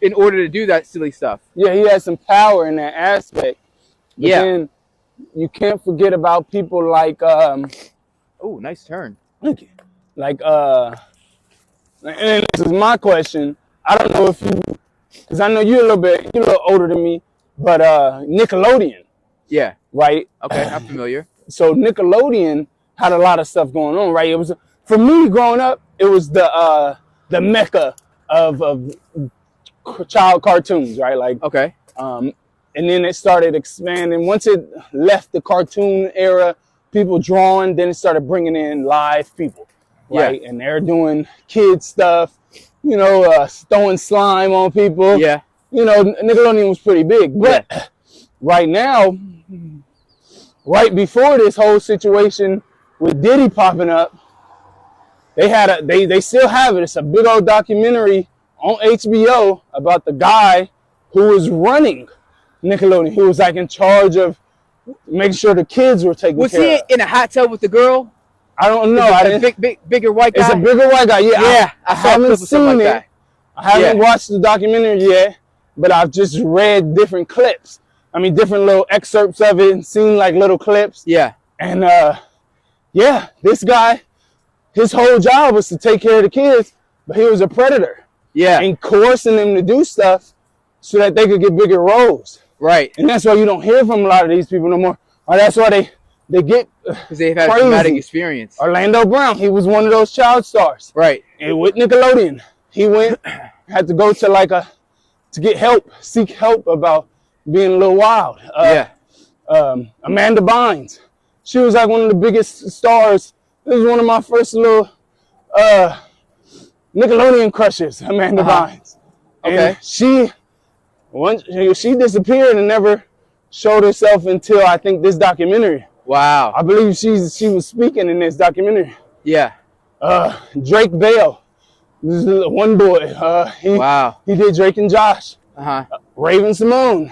in order to do that silly stuff. Yeah, he had some power in that aspect. But then you can't forget about people like oh, nice turn. Thank you. Like and this is my question. I don't know if you, because I know you're a little older than me, but Nickelodeon. Yeah. Right? Okay, I'm familiar. So Nickelodeon had a lot of stuff going on, right? It was, for me growing up, it was the mecca of child cartoons, right? Like, okay. And then it started expanding. Once it left the cartoon era, people drawing, then it started bringing in live people, right? Yeah. And they're doing kid stuff, throwing slime on people. Yeah. Nickelodeon was pretty big. But right now, right before this whole situation with Diddy popping up, they still have it. It's a big old documentary on HBO about the guy who was running Nickelodeon. He was like in charge of making sure the kids were taken Was care he of. in a hot tub with the girl? I don't know. Bigger white guy? It's a bigger white guy. Yeah, Yeah, I saw a clip of something like that. I haven't watched the documentary yet, but I've just read different clips. I mean, different little excerpts of it and seen like little clips. Yeah. And yeah, this guy, his whole job was to take care of the kids, but he was a predator. Yeah. And coercing them to do stuff so that they could get bigger roles. Right. And that's why you don't hear from a lot of these people no more. Or that's why they get because they've had crazy. traumatic experience. Orlando Brown, he was one of those child stars. Right. And with Nickelodeon, he went, had to go to to get help, seek help about being a little wild. Amanda Bynes, she was like one of the biggest stars. This was one of my first little Nickelodeon crushes, Amanda Bynes. And she disappeared and never showed herself until I think this documentary. Wow. I believe she was speaking in this documentary. Yeah. Drake Bell, this is one boy. He did Drake and Josh. Raven Simone.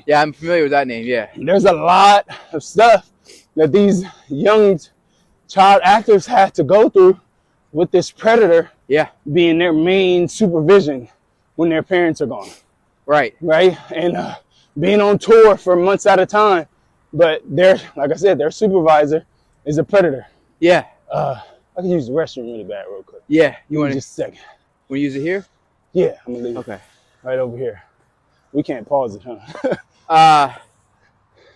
Yeah, I'm familiar with that name. Yeah. There's a lot of stuff that these young child actors had to go through with this predator. Yeah. Being their main supervision when their parents are gone. Right. Right. And being on tour for months at a time. But like I said, their supervisor is a predator. Yeah. I can use the restroom really bad real quick. Yeah. You want to just a second? Want to use it here? Yeah, I'm gonna leave it right over here. We can't pause it, huh?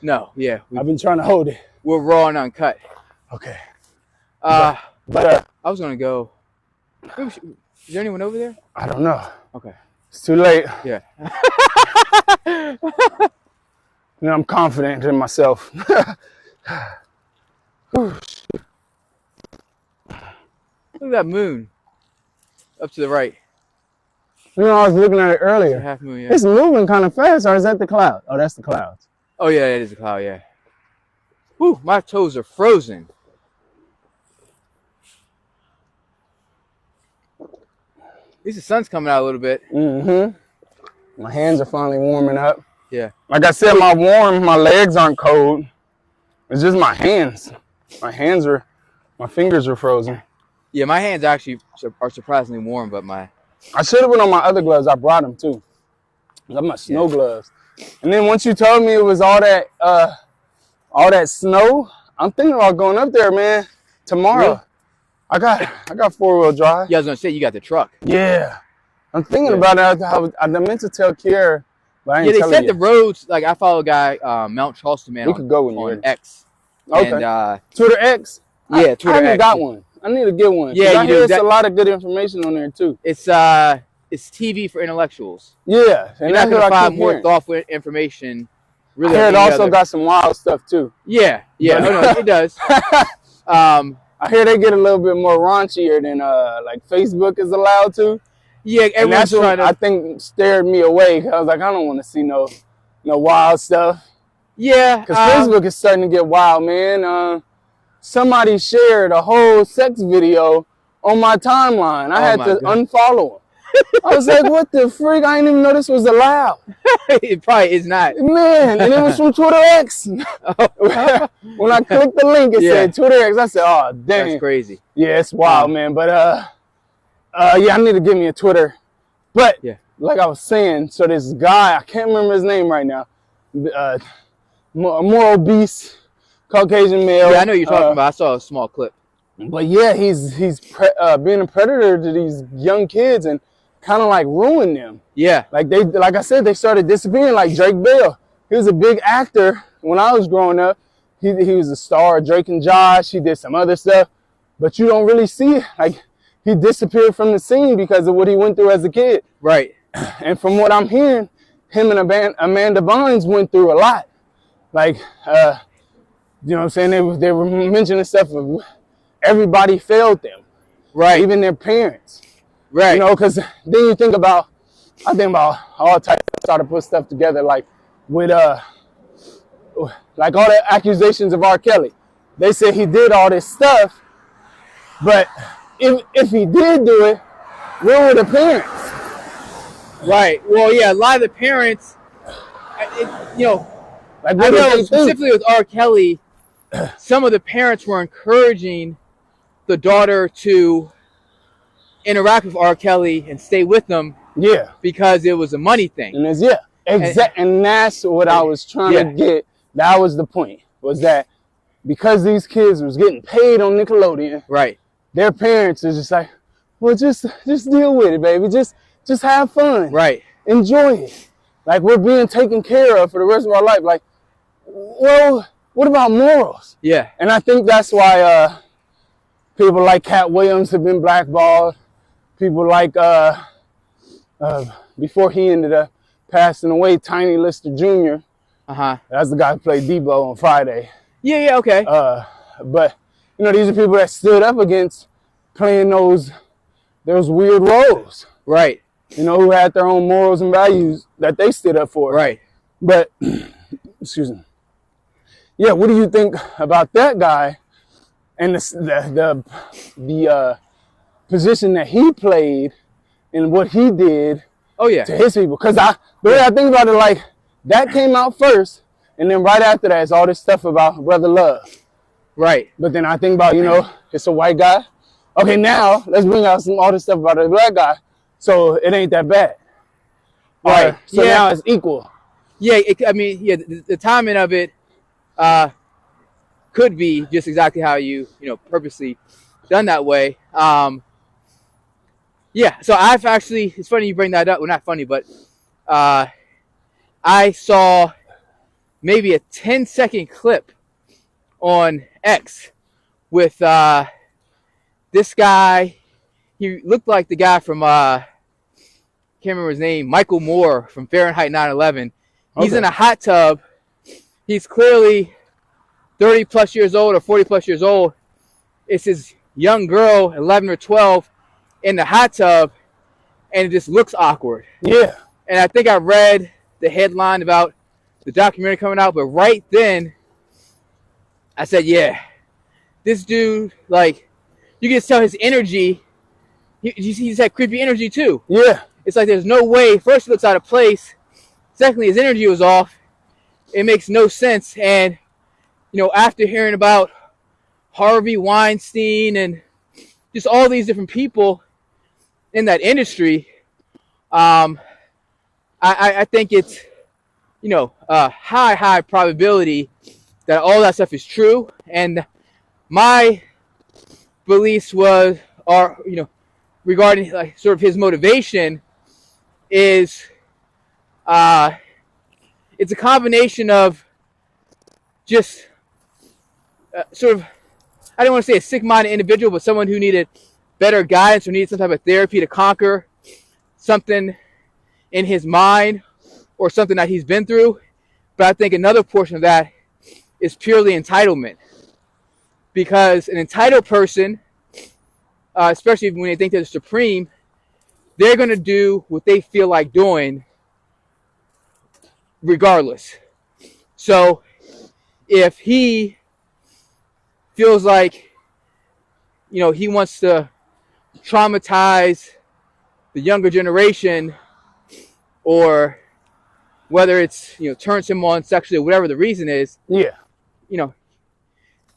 No. Yeah. I've been trying to hold it. We're raw and uncut. Okay. But I was gonna go. Is there anyone over there? I don't know. Okay. It's too late. Yeah. I'm confident in myself. Look at that moon up to the right. I was looking at it earlier. It's a half moon, yeah. It's moving kind of fast, or is that the cloud? Oh, that's the clouds. Oh, yeah, it is a cloud, yeah. Whew, my toes are frozen. At least the sun's coming out a little bit. Mm-hmm. My hands are finally warming up. Yeah. Like I said, my legs aren't cold. It's just my hands. My fingers are frozen. Yeah, my hands actually are surprisingly warm, but I should have put on my other gloves. I brought them too. I got my snow gloves. And then once you told me it was all that snow, I'm thinking about going up there, man. Tomorrow. Really? I got 4-wheel drive. Yeah, I was gonna say you got the truck. Yeah. I'm thinking about it. I meant to tell Kiera, but I didn't tell her they said yet. the roads, like I follow a guy, Mount Charleston, man, we could go on X. Okay. And, Twitter X? Yeah, Twitter X. I haven't got one. I need to get one. Yeah, I hear there's a lot of good information on there too. It's TV for intellectuals. Yeah, and you're not gonna find more thoughtful information. Really, I hear it also got some wild stuff too. Yeah, yeah, no, it does. I hear they get a little bit more raunchier than like Facebook is allowed to. Yeah, and that's what I think stared me away. I was like, I don't want to see no wild stuff. Yeah, because Facebook is starting to get wild, man. Somebody shared a whole sex video on my timeline. I had to unfollow him. I was like, what the freak? I didn't even know this was allowed. It probably is not. Man, and it was from Twitter X. When I clicked the link, it said Twitter X. I said, oh, dang. That's crazy. Yeah, it's wild, man. But, yeah, I need to give me a Twitter. But, like I was saying, so this guy, I can't remember his name right now, a more obese Caucasian male. Yeah, I know you're talking about. I saw a small clip. But yeah, he's being a predator to these young kids and kind of like ruin them. Yeah. Like I said, they started disappearing. Like Drake Bell, he was a big actor when I was growing up. He was a star of Drake and Josh. He did some other stuff, but you don't really see it. Like he disappeared from the scene because of what he went through as a kid. Right. And from what I'm hearing, him and Amanda Bynes went through a lot. Like, you know what I'm saying? They were mentioning stuff of everybody failed them. Right. Even their parents. Right. You know, because then I think about all types of, started to put stuff together, like with like all the accusations of R. Kelly. They say he did all this stuff, but if he did do it, where were the parents? Right. Well, yeah, a lot of the parents, you know, Like, I what did know they specifically think? with R. Kelly, some of the parents were encouraging the daughter to interact with R. Kelly and stay with them Yeah. because it was a money thing. And it's, yeah, exact. And that's what I was trying to get. That was the point, was that because these kids was getting paid on Nickelodeon, Right. their parents is just like, well, just deal with it, baby. Just have fun. Right. Enjoy it. Like, we're being taken care of for the rest of our life. Like, well, what about morals? Yeah. And I think that's why people like Cat Williams have been blackballed. People like, before he ended up passing away, Tiny Lister Jr. That's the guy who played Debo on Friday. Yeah, okay. But, you know, these are people that stood up against playing those weird roles. Right. You know, who had their own morals and values that they stood up for. Right. But, excuse me. Yeah, what do you think about that guy and the position that he played and what he did to his people? Because the way I think about it, like, that came out first, and then right after that is all this stuff about brother love. Right. But then I think about, you know, it's a white guy. Okay, now let's bring out all this stuff about a black guy, so it ain't that bad. Right. So now it's equal. Yeah, the timing of it could be just exactly how you purposely done that way. Yeah, so I've actually, it's funny you bring that up. Well, not funny, but I saw maybe a 10-second clip on X with this guy. He looked like the guy from, can't remember his name, Michael Moore from Fahrenheit 9/11. He's in a hot tub. He's clearly 30 plus years old or 40 plus years old. It's his young girl, 11 or 12, in the hot tub, and it just looks awkward. Yeah. And I think I read the headline about the documentary coming out, but right then I said, yeah, this dude, like, you can just tell his energy. He's had creepy energy too. Yeah. It's like there's no way. First, he looks out of place. Secondly, his energy was off. It makes no sense. And, you know, after hearing about Harvey Weinstein and just all these different people in that industry, I think it's, you know, high probability that all that stuff is true. And my beliefs are, you know, regarding like sort of his motivation is, it's a combination of just sort of, I don't want to say a sick-minded individual, but someone who needed better guidance or needed some type of therapy to conquer something in his mind or something that he's been through. But I think another portion of that is purely entitlement. Because an entitled person, especially when they think they're supreme, they're going to do what they feel like doing regardless. So if he feels like, you know, he wants to traumatize the younger generation, or whether it's, you know, turns him on sexually, whatever the reason is, Yeah. you know,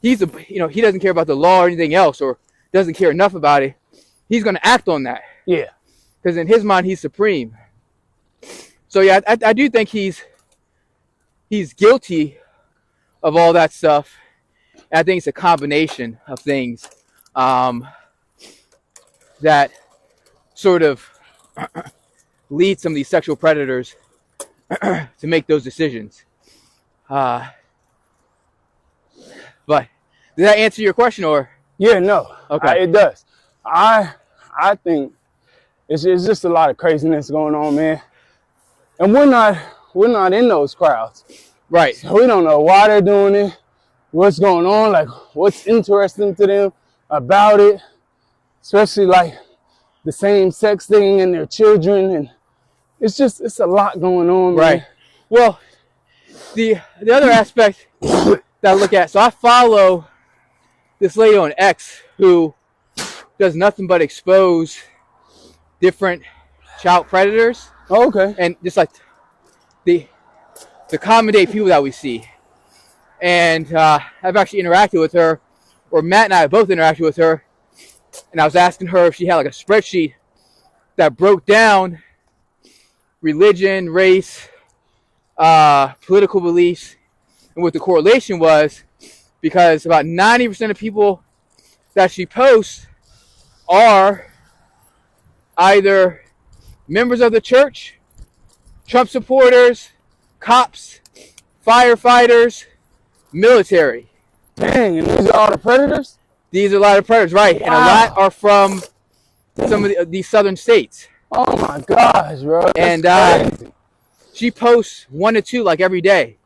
he doesn't care about the law or anything else, or doesn't care enough about it. He's going to act on that. Yeah. Because in his mind, he's supreme. So yeah, I do think he's guilty of all that stuff. And I think it's a combination of things that sort of lead some of these sexual predators to make those decisions. But did that answer your question, or? Yeah, no. Okay. It does. I think it's just a lot of craziness going on, man. And we're not in those crowds. Right. So we don't know why they're doing it, what's going on, like what's interesting to them about it, especially like the same sex thing and their children, and it's a lot going on, man. Right. Well, the other aspect that I look at, so I follow this lady on X who does nothing but expose different child predators Oh, okay. and just like the common day people that we see. And I've actually interacted with her, or Matt and I have both interacted with her, and I was asking her if she had like a spreadsheet that broke down religion, race, political beliefs, and what the correlation was, because about 90% of people that she posts are either members of the church, Trump supporters, cops, firefighters, military. Dang, and these are all the predators? These are a lot of predators, right? Wow. And a lot are from some of these southern states. Oh my gosh, bro. And crazy. she posts 1 to 2 like every day.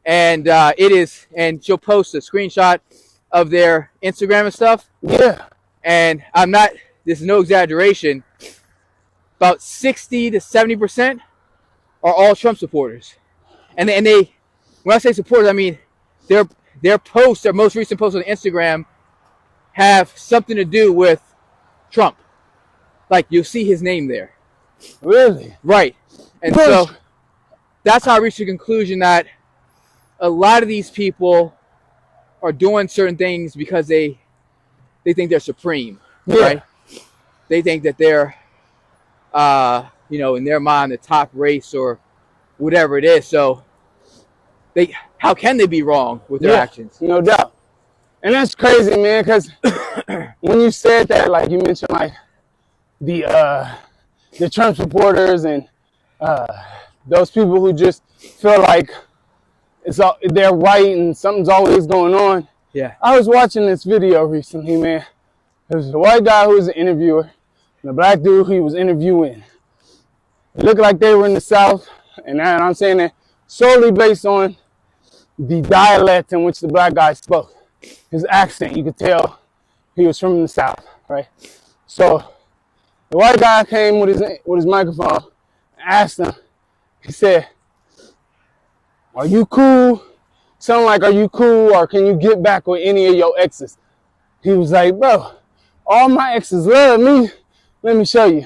And and she'll post a screenshot of their Instagram and stuff. Yeah. And this is no exaggeration, about 60 to 70% are all Trump supporters. And they when I say supporters, I mean their posts, their most recent posts on Instagram have something to do with Trump. Like, you'll see his name there. Really? Right. And so that's how I reached the conclusion that a lot of these people are doing certain things because they think they're supreme, yeah. right? They think that they're, in their mind, the top race or whatever it is. So how can they be wrong with their actions? No doubt. And that's crazy, man, because when you said that, like you mentioned, like the Trump supporters and those people who just feel like they're right and something's always going on. Yeah. I was watching this video recently, man. There was a white guy who was an interviewer and a black dude he was interviewing. It looked like they were in the South, and I'm saying that solely based on the dialect in which the black guy spoke. His accent, you could tell he was from the South, right? So the white guy came with his microphone, asked him, he said, "Are you cool?" Something like, "Are you cool, or can you get back with any of your exes?" He was like, "Bro, all my exes love me. Let me show you."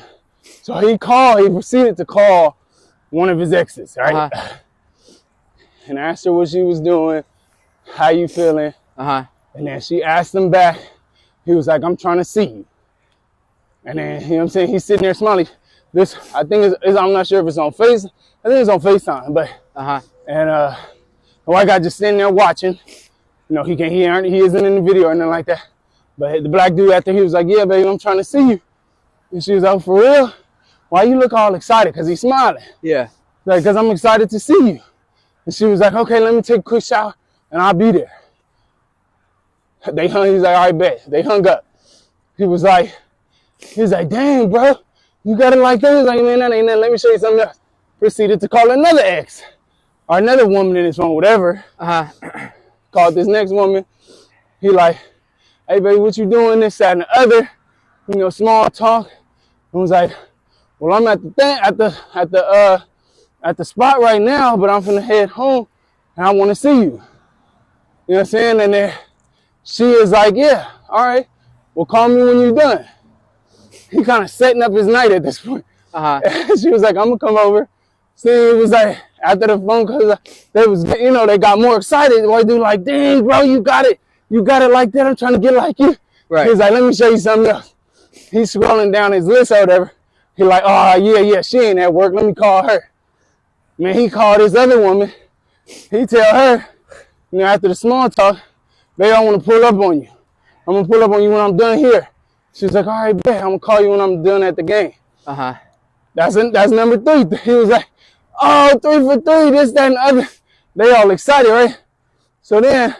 So he proceeded to call one of his exes, right? And asked her what she was doing, how you feeling. And then she asked him back. He was like, "I'm trying to see you." And then, you know what I'm saying, he's sitting there smiling. This, I think, I'm not sure if it's on Face. I think it's on FaceTime, but, and the white guy just sitting there watching. You know, he isn't in the video or nothing like that. But the black dude after, he was like, "Yeah, baby, I'm trying to see you." And she was like, "For real? Why you look all excited?" Because he's smiling. Yeah. Like, "Because I'm excited to see you." And she was like, "Okay, let me take a quick shower and I'll be there." He was like, "All right, bet." They hung up. He was like, "Dang, bro, you got it like that?" He was like, "Man, that ain't nothing. Let me show you something else." Proceeded to call another ex or another woman in his phone, whatever. Called this next woman. He like, "Hey, baby, what you doing?" This, that, and the other. You know, small talk. And was like, "Well, I'm at the spot right now, but I'm finna head home and I want to see you." You know what I'm saying? And then she is like, "Yeah, all right. Well, call me when you're done." He kind of setting up his night at this point. She was like, "I'm gonna come over." See, it was like after the phone call, they got more excited. White dude like, "Dang, bro, you got it like that. I'm trying to get like you." Right. He was like, "Let me show you something else." He's scrolling down his list or whatever. He like, "Oh yeah, she ain't at work. Let me call her." Man, he called this other woman. He tell her, after the small talk, "Babe, I want to pull up on you. I'm gonna pull up on you when I'm done here." She was like, "All right, bet. I'm gonna call you when I'm done at the game." That's number 3. He was like, "Oh, 3 for 3, this, that, and the other." They all excited, right? So then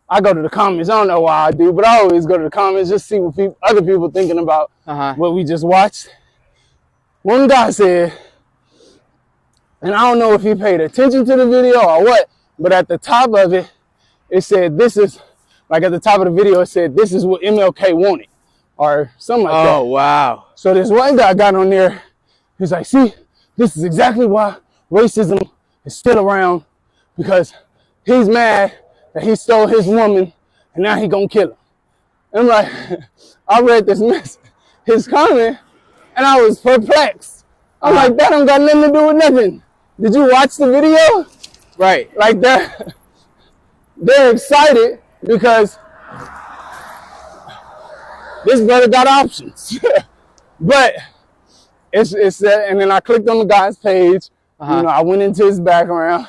I go to the comments. I don't know why I do, but I always go to the comments just to see what other people thinking about what we just watched. One guy said, and I don't know if he paid attention to the video or what, but at the top of it, it said, "This is," like at the top of the video, it said, "This is what MLK wanted," or something like that. Oh, wow. So this one guy got on there. He's like, "See, this is exactly why racism is still around because he's mad that he stole his woman and now he gonna kill her. I'm like, I read this message, his comment, and I was perplexed. I'm like, that don't got nothing to do with nothing. Did you watch the video? Right. Like that, they're excited because this brother got options. But it's that, and then I clicked on the guy's page. You know, I went into his background.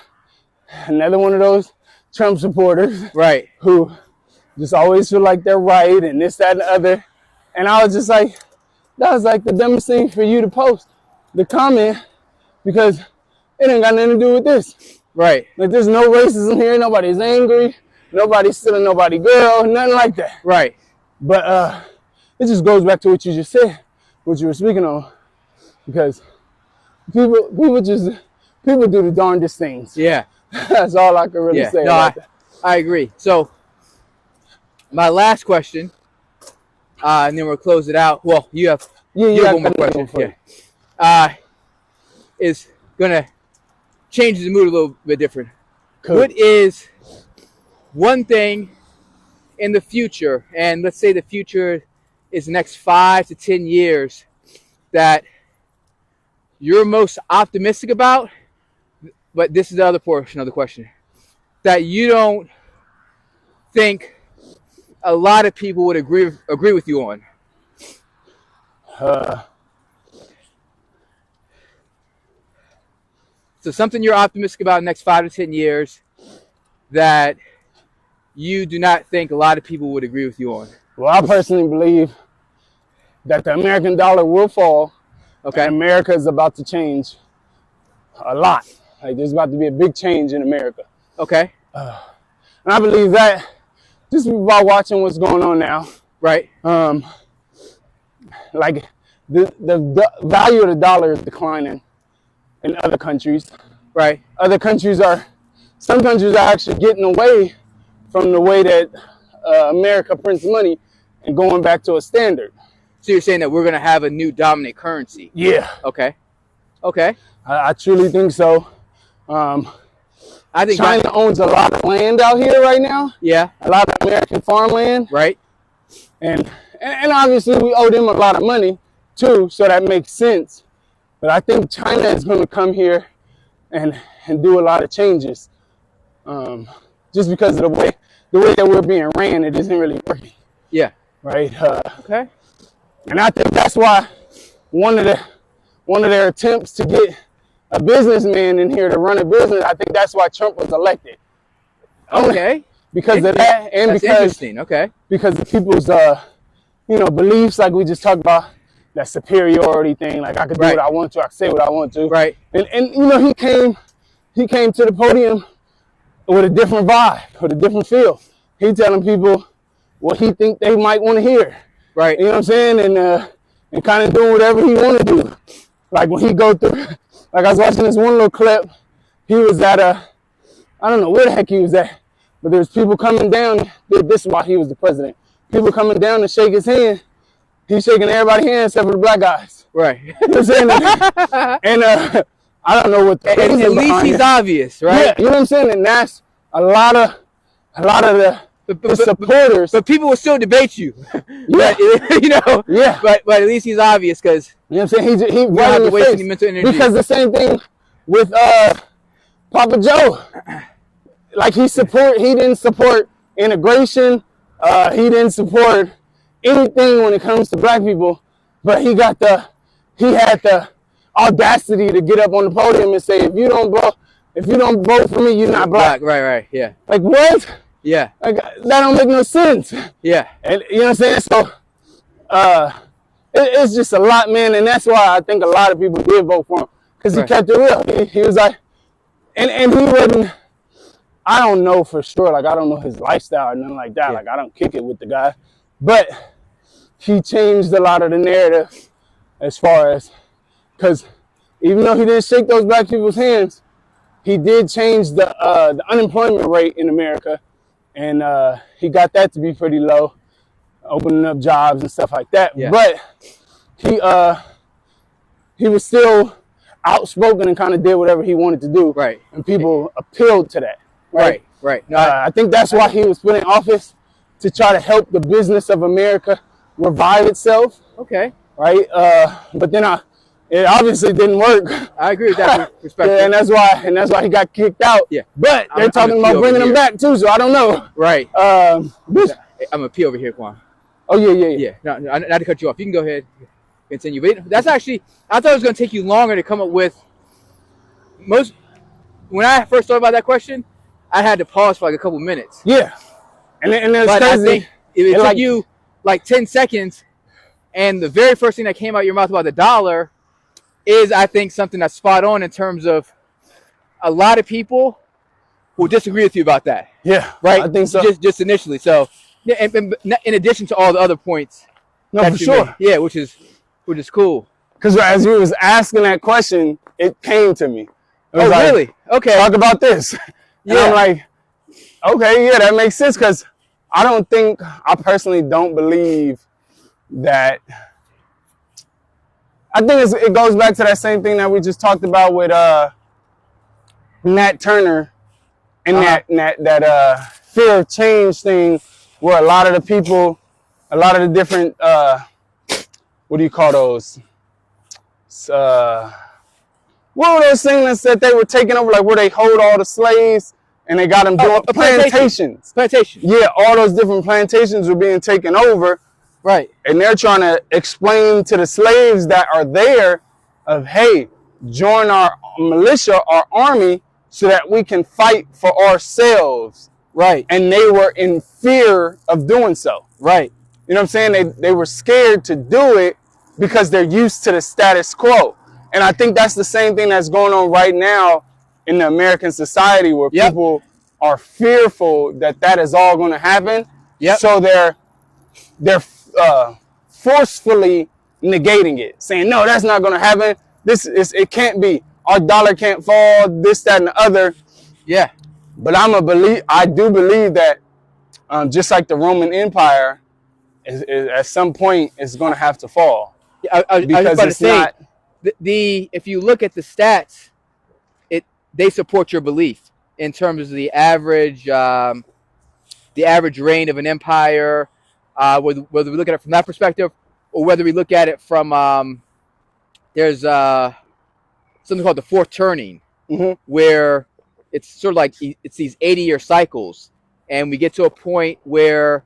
Another one of those Trump supporters, right, who just always feel like they're right and this, that, and the other. And I was just like, that was like the dumbest thing for you to post, the comment, because it ain't got nothing to do with this. Right. Like, there's no racism here. Nobody's angry. Nobody's stealing nobody's girl. Nothing like that. Right. But it just goes back to what you just said, what you were speaking on, because people do the darndest things. Yeah. That's all I can really say about that. I agree. So my last question, and then we'll close it out. Well, you have one more question. Is gonna change the mood a little bit different. Cool. What is one thing in the future, and let's say the future is the next 5 to 10 years, that you're most optimistic about? But this is the other portion of the question, that you don't think a lot of people would agree with you on. So something you're optimistic about in the next 5 to 10 years that you do not think a lot of people would agree with you on. Well, I personally believe that the American dollar will fall. Okay. And America is about to change a lot. Like, there's about to be a big change in America. Okay. And I believe that just by watching what's going on now. Right. Like, the value of the dollar is declining in other countries. Right. Some countries are actually getting away from the way that America prints money and going back to a standard. So you're saying that we're going to have a new dominant currency? Yeah. Okay. Okay. I truly think so. I think China owns a lot of land out here right now. Yeah. A lot of American farmland. Right. And obviously we owe them a lot of money too, so that makes sense. But I think China is going to come here and do a lot of changes. Just because of the way that we're being ran, it isn't really working. Yeah. Right. Okay. And I think that's why one of their attempts to get a businessman in here to run a business, I think that's why Trump was elected. Okay. Because of that, and that's interesting. Okay. Because of people's beliefs, like we just talked about, that superiority thing. Like, I could do what I want to, I can say what I want to. Right. And he came to the podium with a different vibe, with a different feel. He telling people what he think they might want to hear. Right. You know what I'm saying? And kind of doing whatever he want to do. Like, when he go through, like, I was watching this one little clip. He was at I don't know where the heck he was at, but there's people coming down. This is why he was the president. People coming down to shake his hand. He's shaking everybody's hand except for the black guys. Right. You know what I'm saying? And I don't know what the at least he's obvious, right? Yeah, you know what I'm saying? And that's a lot of the supporters. But people will still debate you. Yeah. But, yeah. But at least he's obvious, because you know what I'm saying? He right in the face. Any mental energy. Because the same thing with Papa Joe. Like, he didn't support integration. He didn't support anything when it comes to black people, but he had the audacity to get up on the podium and say, if you don't vote for me, you're not black. Right, yeah. Like, what? Yeah. Like, that don't make no sense. Yeah. And you know what I'm saying? So it's just a lot, man, and that's why I think a lot of people did vote for him, because he kept it real. He was like, and he wasn't, I don't know for sure, like, I don't know his lifestyle or nothing like that. Yeah. Like, I don't kick it with the guy. But he changed a lot of the narrative as far as, because even though he didn't shake those black people's hands, he did change the unemployment rate in America. And he got that to be pretty low, opening up jobs and stuff like that. Yeah. But he was still outspoken and kind of did whatever he wanted to do. Right. And people appealed to that. Right. Right. No, I think that's why he was put in office, to try to help the business of America revive itself. okay. Right. But then it obviously didn't work. I agree with that perspective. Yeah, and that's why he got kicked out. Yeah. But they're talking about appeal bringing over him here. back too, so I don't know. Right. Um, I'm a pee over here, Quan. oh yeah. Yeah. No, not to cut you off. You can go ahead, continue. But that's actually, I thought it was going to take you longer to come up with most. When I first thought about that question, I had to pause for like a couple minutes. Yeah. And it's But crazy. I think it took like, you like 10 seconds, and the very first thing that came out of your mouth about the dollar is, I think, something that's spot on in terms of a lot of people will disagree with you about that. Yeah, right. I think so. Just initially. So, yeah, and in addition to all the other points. No, for sure. Made. Yeah, which is cool. Because as you was asking that question, it came to me. Oh, like, really? Okay. Talk about this. And I'm like, okay, yeah, that makes sense. Because I personally don't believe that. I think it goes back to that same thing that we just talked about with Nat Turner and that fear of change thing, where a lot of the people, a lot of the different, what do you call those? What were those things that they were taking over, like where they hold all the slaves and they got them doing plantations? Plantation. Yeah, all those different plantations were being taken over. Right. And they're trying to explain to the slaves that are there of, hey, join our militia, our army, so that we can fight for ourselves. Right. And they were in fear of doing so. Right. You know what I'm saying? They were scared to do it because they're used to the status quo. And I think that's the same thing that's going on right now in the American society, where people are fearful that is all going to happen. Yep. So they're forcefully negating it, saying, no, that's not going to happen. It can't be. Our dollar can't fall, this, that, and the other. Yeah. But I do believe that just like the Roman Empire, at some point it's going to have to fall. Yeah, I was about to say, if you look at the stats, they support your belief in terms of the average reign of an empire, whether we look at it from that perspective or whether we look at it from there's something called the fourth turning, where it's sort of like it's these 80-year cycles, and we get to a point where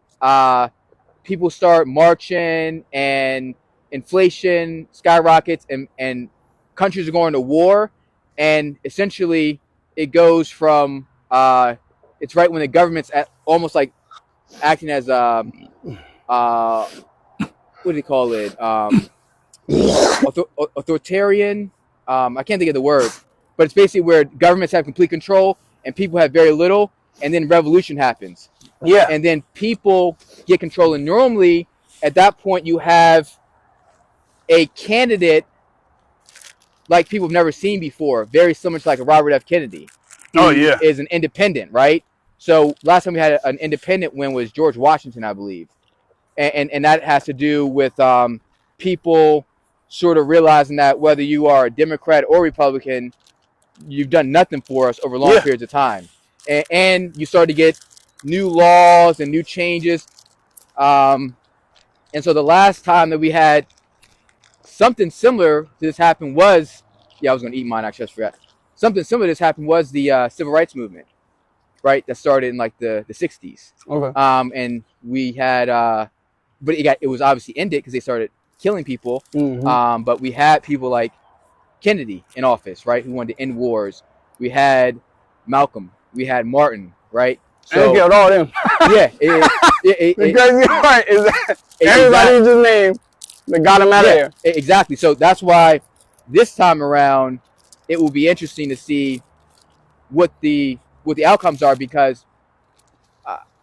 people start marching and inflation skyrockets and countries are going to war, and essentially it goes from it's right when the government's almost like acting as what do you call it, authoritarian, I can't think of the word, but it's basically where governments have complete control and people have very little, and then revolution happens. Yeah. And then people get control, and normally at that point you have a candidate like people have never seen before, very similar to like a Robert F. Kennedy. Oh, yeah. Is an independent, right? So last time we had an independent win was George Washington, I believe. And that has to do with people sort of realizing that whether you are a Democrat or Republican, you've done nothing for us over long periods of time. And you start to get new laws and new changes. And so the last time that we had something similar to this happen was, I was going to eat mine, actually, I just forgot. Something similar to this happened was the civil rights movement, right? That started in like the 60s. Okay. And we had, but it was obviously ended because they started killing people. But we had people like Kennedy in office, right? Who wanted to end wars. We had Malcolm. We had Martin, right? So, and killed all of them. Yeah. The crazy part is that everybody just named that got him out of there. Exactly. So that's why this time around it will be interesting to see what the outcomes are, because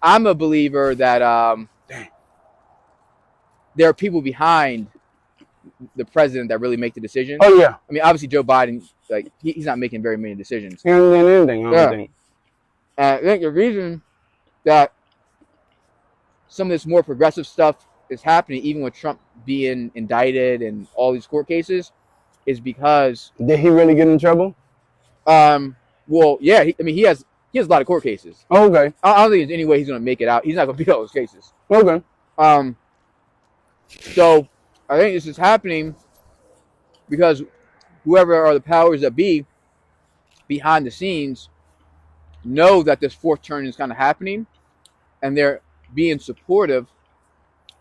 I'm a believer that there are people behind the president that really make the decisions. Oh yeah. I mean, obviously Joe Biden, like he's not making very many decisions. He hasn't done anything. I don't think. I think the reason that some of this more progressive stuff is happening, even with Trump being indicted and all these court cases, is because Did he really get in trouble? well, yeah, he has a lot of court cases. Oh, okay. I don't think there's any way he's gonna make it out. He's not gonna beat all those cases. Okay. So I think this is happening because whoever are the powers that be behind the scenes know that this fourth turn is kind of happening, and they're being supportive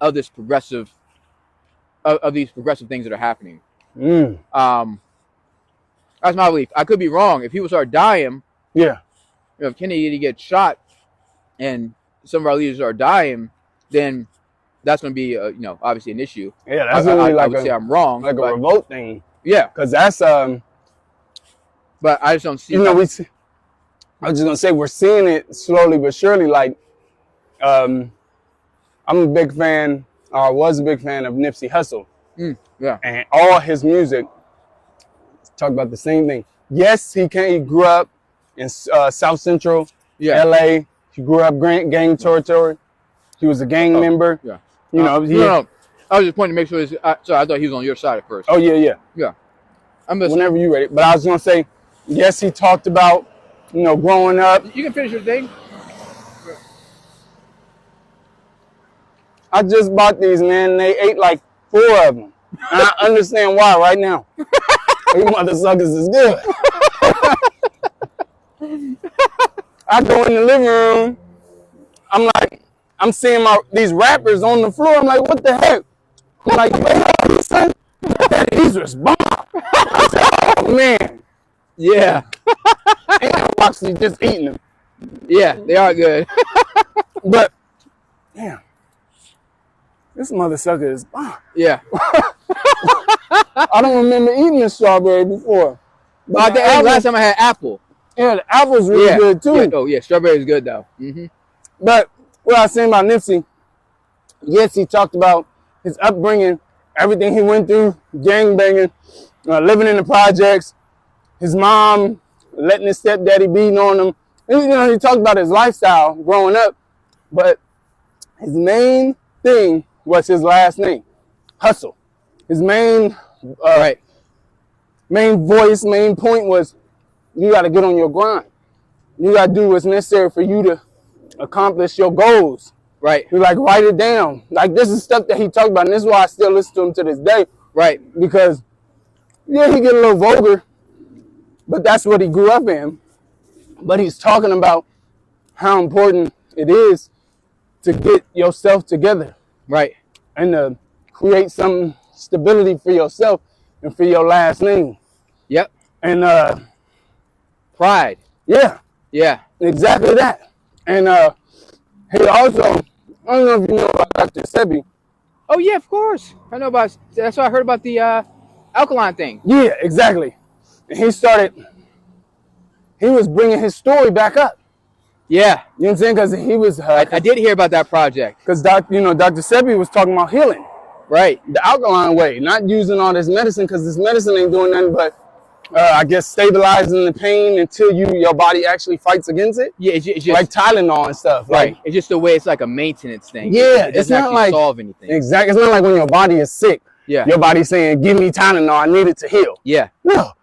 of this progressive of these progressive things that are happening. That's my belief. I could be wrong. If people start dying, yeah, if Kennedy gets shot and some of our leaders are dying, then that's going to be obviously an issue. Yeah, that's really I would say I'm wrong, like a revolt thing. Yeah, because that's but I just don't see. I was just gonna say we're seeing it slowly but surely. Like, I'm a big fan, or was a big fan of Nipsey Hussle. Yeah, and all his music talk about the same thing. Yes, he grew up in South Central LA. He grew up gang territory. He was a gang member. Yeah, no. I was just pointing to make sure. Sorry, I thought he was on your side at first. Oh yeah. Whenever you ready. But I was gonna say, yes, he talked about growing up. You can finish your thing. I just bought these, man. They ate like 4 of them. And I understand why right now. You mother suckers is good. I go in the living room. I'm seeing these rappers on the floor. I'm like, what the heck? I'm like, wait, son, these was bomb. I said, oh man. Yeah. And I'm actually just eating them. Yeah, they are good. But damn, this mother sucker is bomb. Yeah. I don't remember eating a strawberry before. But last time I had apple. Yeah, the apple's really good too. Yeah, yeah, strawberry is good though. But what I was saying about Nipsey, yes, he talked about his upbringing, everything he went through, gangbanging, living in the projects, his mom letting his stepdaddy beating on him. And, he talked about his lifestyle growing up, but his main thing was his last name, Hustle. His main main point was, you got to get on your grind. You got to do what's necessary for you to accomplish your goals. Right. You write it down. Like, this is stuff that he talked about, and this is why I still listen to him to this day. Right. Because, yeah, he get a little vulgar, but that's what he grew up in. But he's talking about how important it is to get yourself together. Right. And to create some stability for yourself and for your last name. Yep. And pride. Yeah. Yeah. Exactly that. And he also, I don't know if you know about Dr. Sebi. Oh yeah, of course. I know about. That's why I heard about the alkaline thing. Yeah, exactly. And he was bringing his story back up. Yeah. You know what I'm saying? Because he was. I did hear about that project. Because Dr. Sebi was talking about healing. Right. The alkaline way, not using all this medicine, because this medicine ain't doing nothing but, I guess, stabilizing the pain until your body actually fights against it. Yeah, it's just like Tylenol and stuff. Right. Like, it's just the way it's like a maintenance thing. Yeah, it doesn't not actually like solve anything. Exactly. It's not like when your body is sick. Yeah. Your body's saying, "Give me Tylenol. I need it to heal." Yeah. No,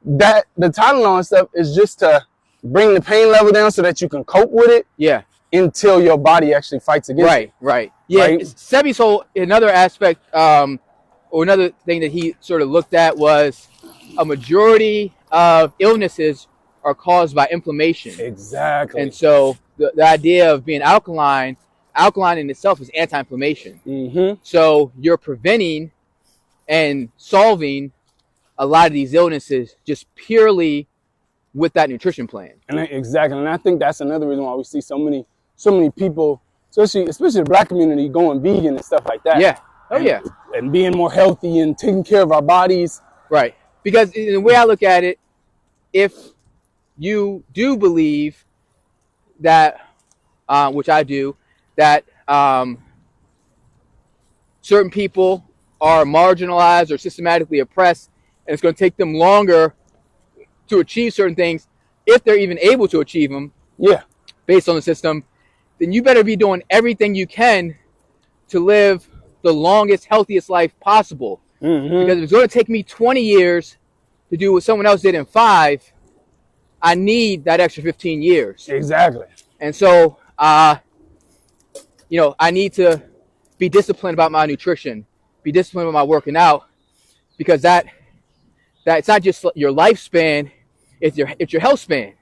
the Tylenol and stuff is just to bring the pain level down so that you can cope with it. Yeah. Until your body actually fights against it. Right. Yeah. Right? Sebi's whole another aspect, or another thing that he sort of looked at was a majority of illnesses are caused by inflammation. Exactly. And so the idea of being alkaline in itself is anti-inflammation. Mm-hmm. So you're preventing and solving a lot of these illnesses just purely with that nutrition plan. Exactly. And I think that's another reason why we see so many people, especially the Black community, going vegan and stuff like that. Yeah. Oh, yeah. And being more healthy and taking care of our bodies. Right. Because the way I look at it, if you do believe that, which I do, that certain people are marginalized or systematically oppressed, and it's going to take them longer to achieve certain things, if they're even able to achieve them, based on the system, then you better be doing everything you can to live the longest, healthiest life possible. Mm-hmm. Because if it's going to take me 20 years to do what someone else did in 5, I need that extra 15 years. Exactly. And so, I need to be disciplined about my nutrition, be disciplined about my working out, because that it's not just your lifespan, it's your health span.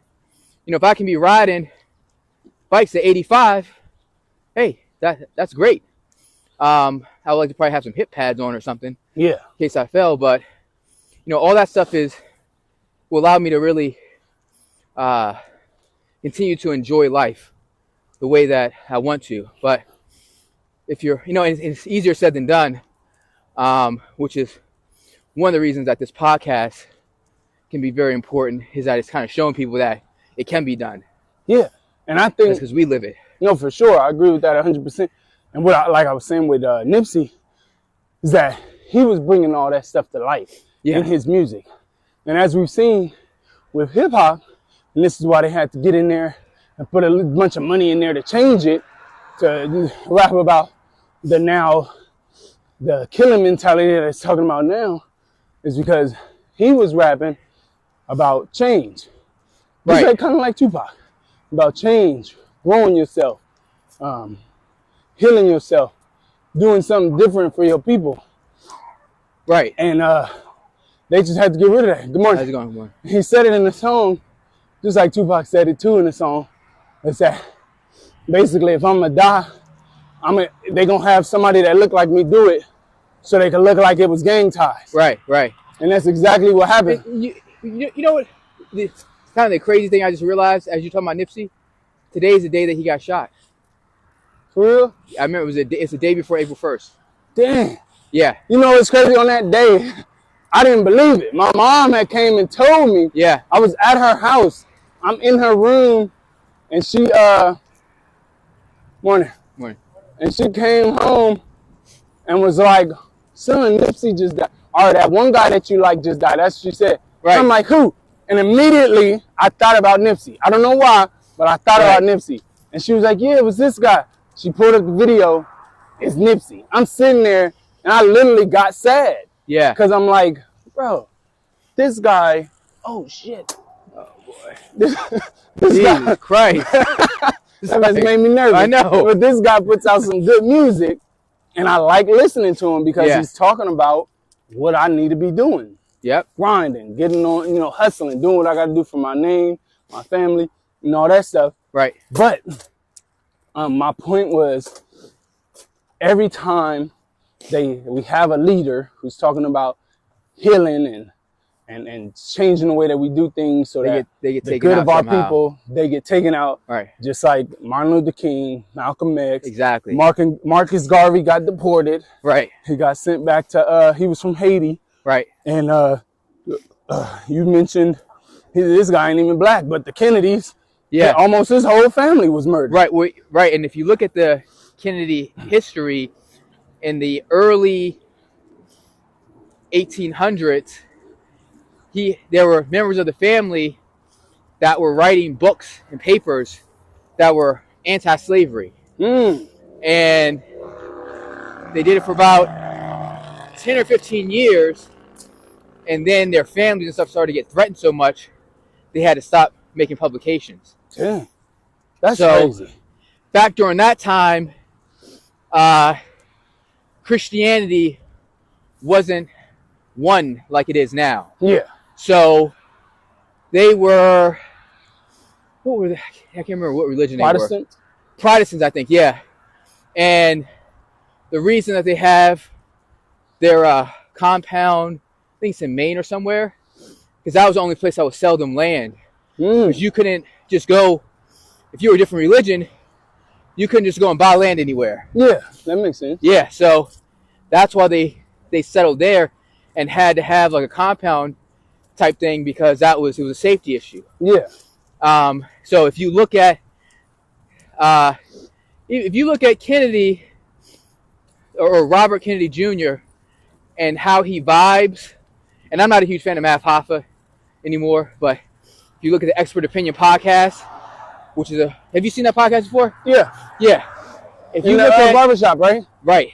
If I can be riding bikes at 85, hey, that's great. I would like to probably have some hip pads on or something, Yeah. in case I fell. But all that stuff will allow me to really continue to enjoy life the way that I want to. But if you're, it's easier said than done, which is one of the reasons that this podcast can be very important, is that it's kind of showing people that it can be done. Yeah. And I think, because we live it. For sure. I agree with that 100%. And what I was saying with Nipsey is that he was bringing all that stuff to life in his music. And as we've seen with hip hop, and this is why they had to get in there and put a bunch of money in there to change it, to rap about the killing mentality that it's talking about now, is because he was rapping about change. Right. Kind of like Tupac, about change, growing yourself, healing yourself, doing something different for your people. Right. And they just had to get rid of that. Good morning. How's it going? Good morning. He said it in the song, just like Tupac said it too in the song. It's that basically, if I'm gonna die, they gonna have somebody that look like me do it, so they can look like it was gang ties. Right. And that's exactly what happened. You know what? It's kind of the crazy thing I just realized as you're talking about Nipsey. Today's the day that he got shot. For real? I remember it's the day before April 1st. Dang. Yeah. It's crazy, on that day, I didn't believe it. My mom had came and told me. Yeah. I was at her house. I'm in her room, and she morning. And she came home and was like, son, Nipsey just died. Or that one guy that you like just died. That's what she said. Right. I'm like, who? And immediately I thought about Nipsey. I don't know why, but I thought about Nipsey. And she was like, yeah, it was this guy. She pulled up the video. It's Nipsey. I'm sitting there, and I literally got sad. Yeah. Because I'm like, bro, this guy, oh, shit. Oh, boy. this Jesus guy, Christ. That has made me nervous. I know. But this guy puts out some good music, and I like listening to him because he's talking about what I need to be doing. Yep. Grinding, getting on, hustling, doing what I got to do for my name, my family, and all that stuff. Right. But my point was, every time we have a leader who's talking about healing and changing the way that we do things so that they get the taken good out of our somehow. people, they get taken out. Right. Just like Martin Luther King, Malcolm X. Exactly. Marcus Garvey got deported. Right. He got sent back to, he was from Haiti. Right. And you mentioned this guy ain't even black, but the Kennedys, almost his whole family was murdered. Right. And if you look at the Kennedy history in the early 1800s, there were members of the family that were writing books and papers that were anti-slavery. And they did it for about 10 or 15 years. And then their families and stuff started to get threatened so much, they had to stop making publications. Damn. That's crazy. Back during that time, Christianity wasn't one like it is now. Yeah. So they were, what were they? I can't remember what religion they were. Protestants, I think, yeah. And the reason that they have their compound, I think it's in Maine or somewhere, because that was the only place that would sell them land. Because you couldn't just go, if you were a different religion, you couldn't just go and buy land anywhere. Yeah, that makes sense. Yeah, so that's why they settled there and had to have like a compound type thing, because it was a safety issue. Yeah. So if you look at Kennedy or Robert Kennedy Jr. and how he vibes, and I'm not a huge fan of Matt Hoffa anymore, but if you look at the Expert Opinion podcast, which is have you seen that podcast before? Yeah. If you in look the at barbershop, right? Right.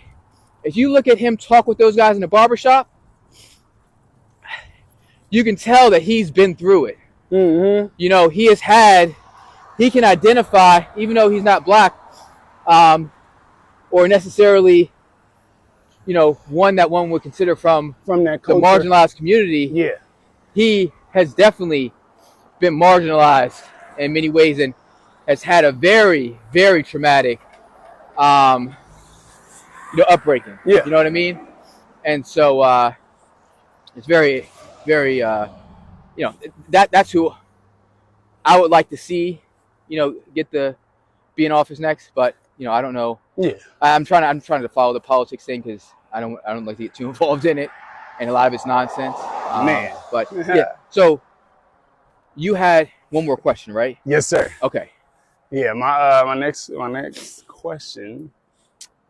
If you look at him talk with those guys in the barbershop, you can tell that he's been through it. Mm-hmm. You know, he can identify, even though he's not black, or necessarily, you know, one that one would consider from that the culture. marginalized community. Yeah. He has definitely been marginalized in many ways and has had a very, very traumatic, upbreaking. Yeah. You know what I mean? And so it's very, very, that's who I would like to see, get the be in office next. But I don't know. Yeah. I'm trying to follow the politics thing because I don't like to get too involved in it, and a lot of it's nonsense. Man. But yeah. So you had one more question, right? Yes, sir. Okay. Yeah. My next question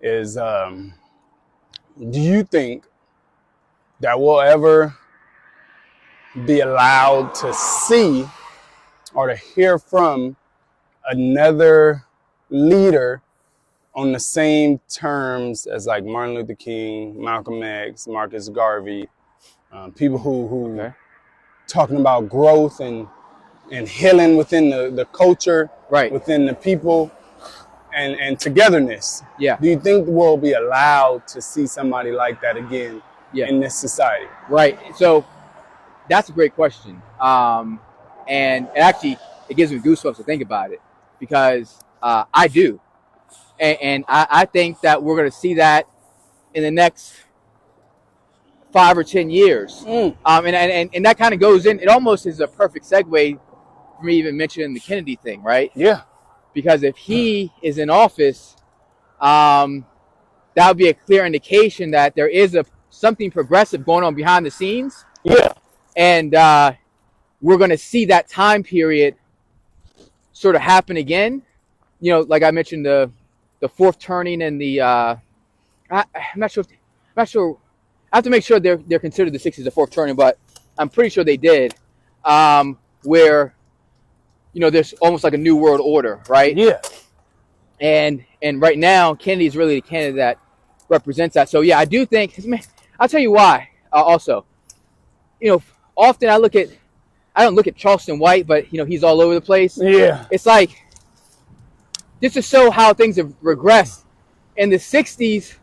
is, do you think that we'll ever be allowed to see or to hear from another leader on the same terms as like Martin Luther King, Malcolm X, Marcus Garvey, people who Okay. talking about growth and healing within the culture, Right. within the people, and togetherness? Yeah. Do you think we'll be allowed to see somebody like that again in this society? Right. So that's a great question. And actually, it gives me goosebumps to think about it because I do. And I think that we're going to see that in the next 5 or 10 years. And that kind of goes in. It almost is a perfect segue for me even mentioning the Kennedy thing, right? Yeah. Because if he is in office, that would be a clear indication that there is something progressive going on behind the scenes. Yeah. And we're going to see that time period sort of happen again. Like I mentioned, the fourth turning and the I'm not sure. I have to make sure they're considered the 60s the fourth turning, but I'm pretty sure they did. Where there's almost like a new world order, right? Yeah. And right now, Kennedy is really the candidate that represents that. So yeah, I do think. I'll tell you why. Also, often I don't look at Charleston White, but he's all over the place. Yeah. It's like just to show how things have regressed. In the 60s,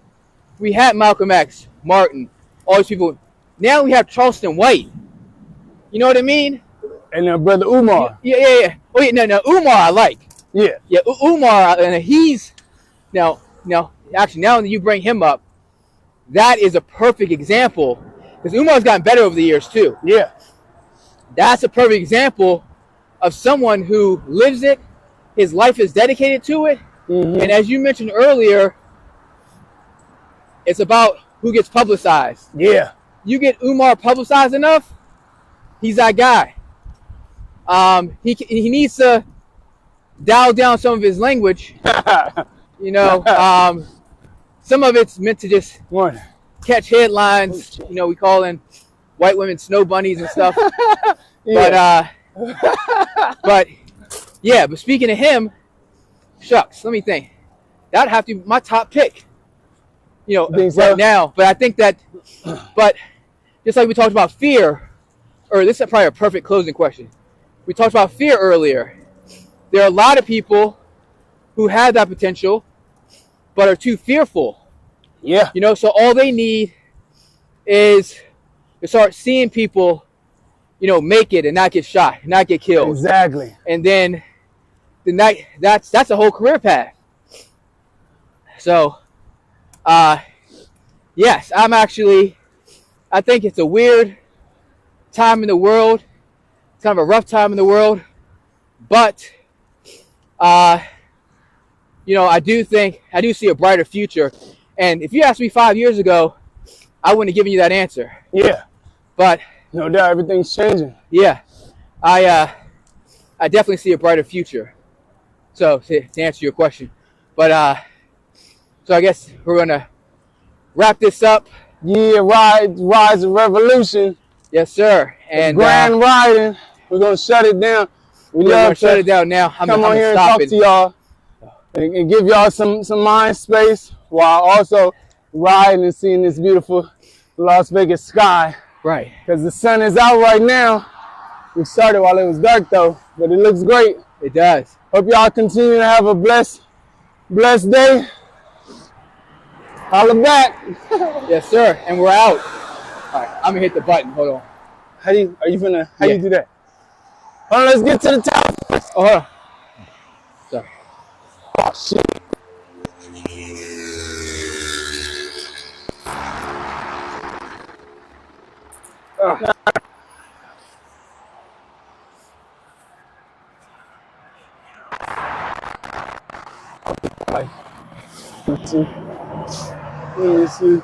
we had Malcolm X, Martin, all these people. Now we have Charleston White. You know what I mean? And brother Umar. Yeah. Oh yeah, no, Umar I like. Yeah. Yeah, Umar, and he's now actually now that you bring him up, that is a perfect example because Umar's gotten better over the years too. Yeah. That's a perfect example of someone who lives it. His life is dedicated to it. Mm-hmm. And as you mentioned earlier, it's about who gets publicized. Yeah. You get Umar publicized enough, he's that guy. He needs to dial down some of his language. Some of it's meant to just catch headlines. We call in white women snow bunnies and stuff. Yeah. But speaking of him, shucks, let me think. That'd have to be my top pick. Right now. But I think that, just like we talked about fear, or this is probably a perfect closing question. We talked about fear earlier. There are a lot of people who have that potential, but are too fearful. Yeah. So all they need is to start seeing people, make it and not get shot, not get killed. Exactly. And then that's a whole career path. So, yes, I think it's a weird time in the world. It's kind of a rough time in the world, but I do see a brighter future. And if you asked me 5 years ago, I wouldn't have given you that answer. Yeah. But no doubt everything's changing. Yeah. I definitely see a brighter future. So to answer your question. But so I guess we're gonna wrap this up. Yeah, rise of revolution. Yes, sir. And grand riding. We're gonna shut it down. We're gonna shut it down now. Come on here and talk to y'all and give y'all some mind space while also riding and seeing this beautiful Las Vegas sky. Right. Because the sun is out right now. We started while it was dark though, but it looks great. It does. Hope y'all continue to have a blessed day. Holla back. Yes, sir. And we're out. All right. I'm gonna hit the button. Hold on. How you do that? Hold on, let's get to the top. Oh, hold on. Sorry. Oh shit. Let me see.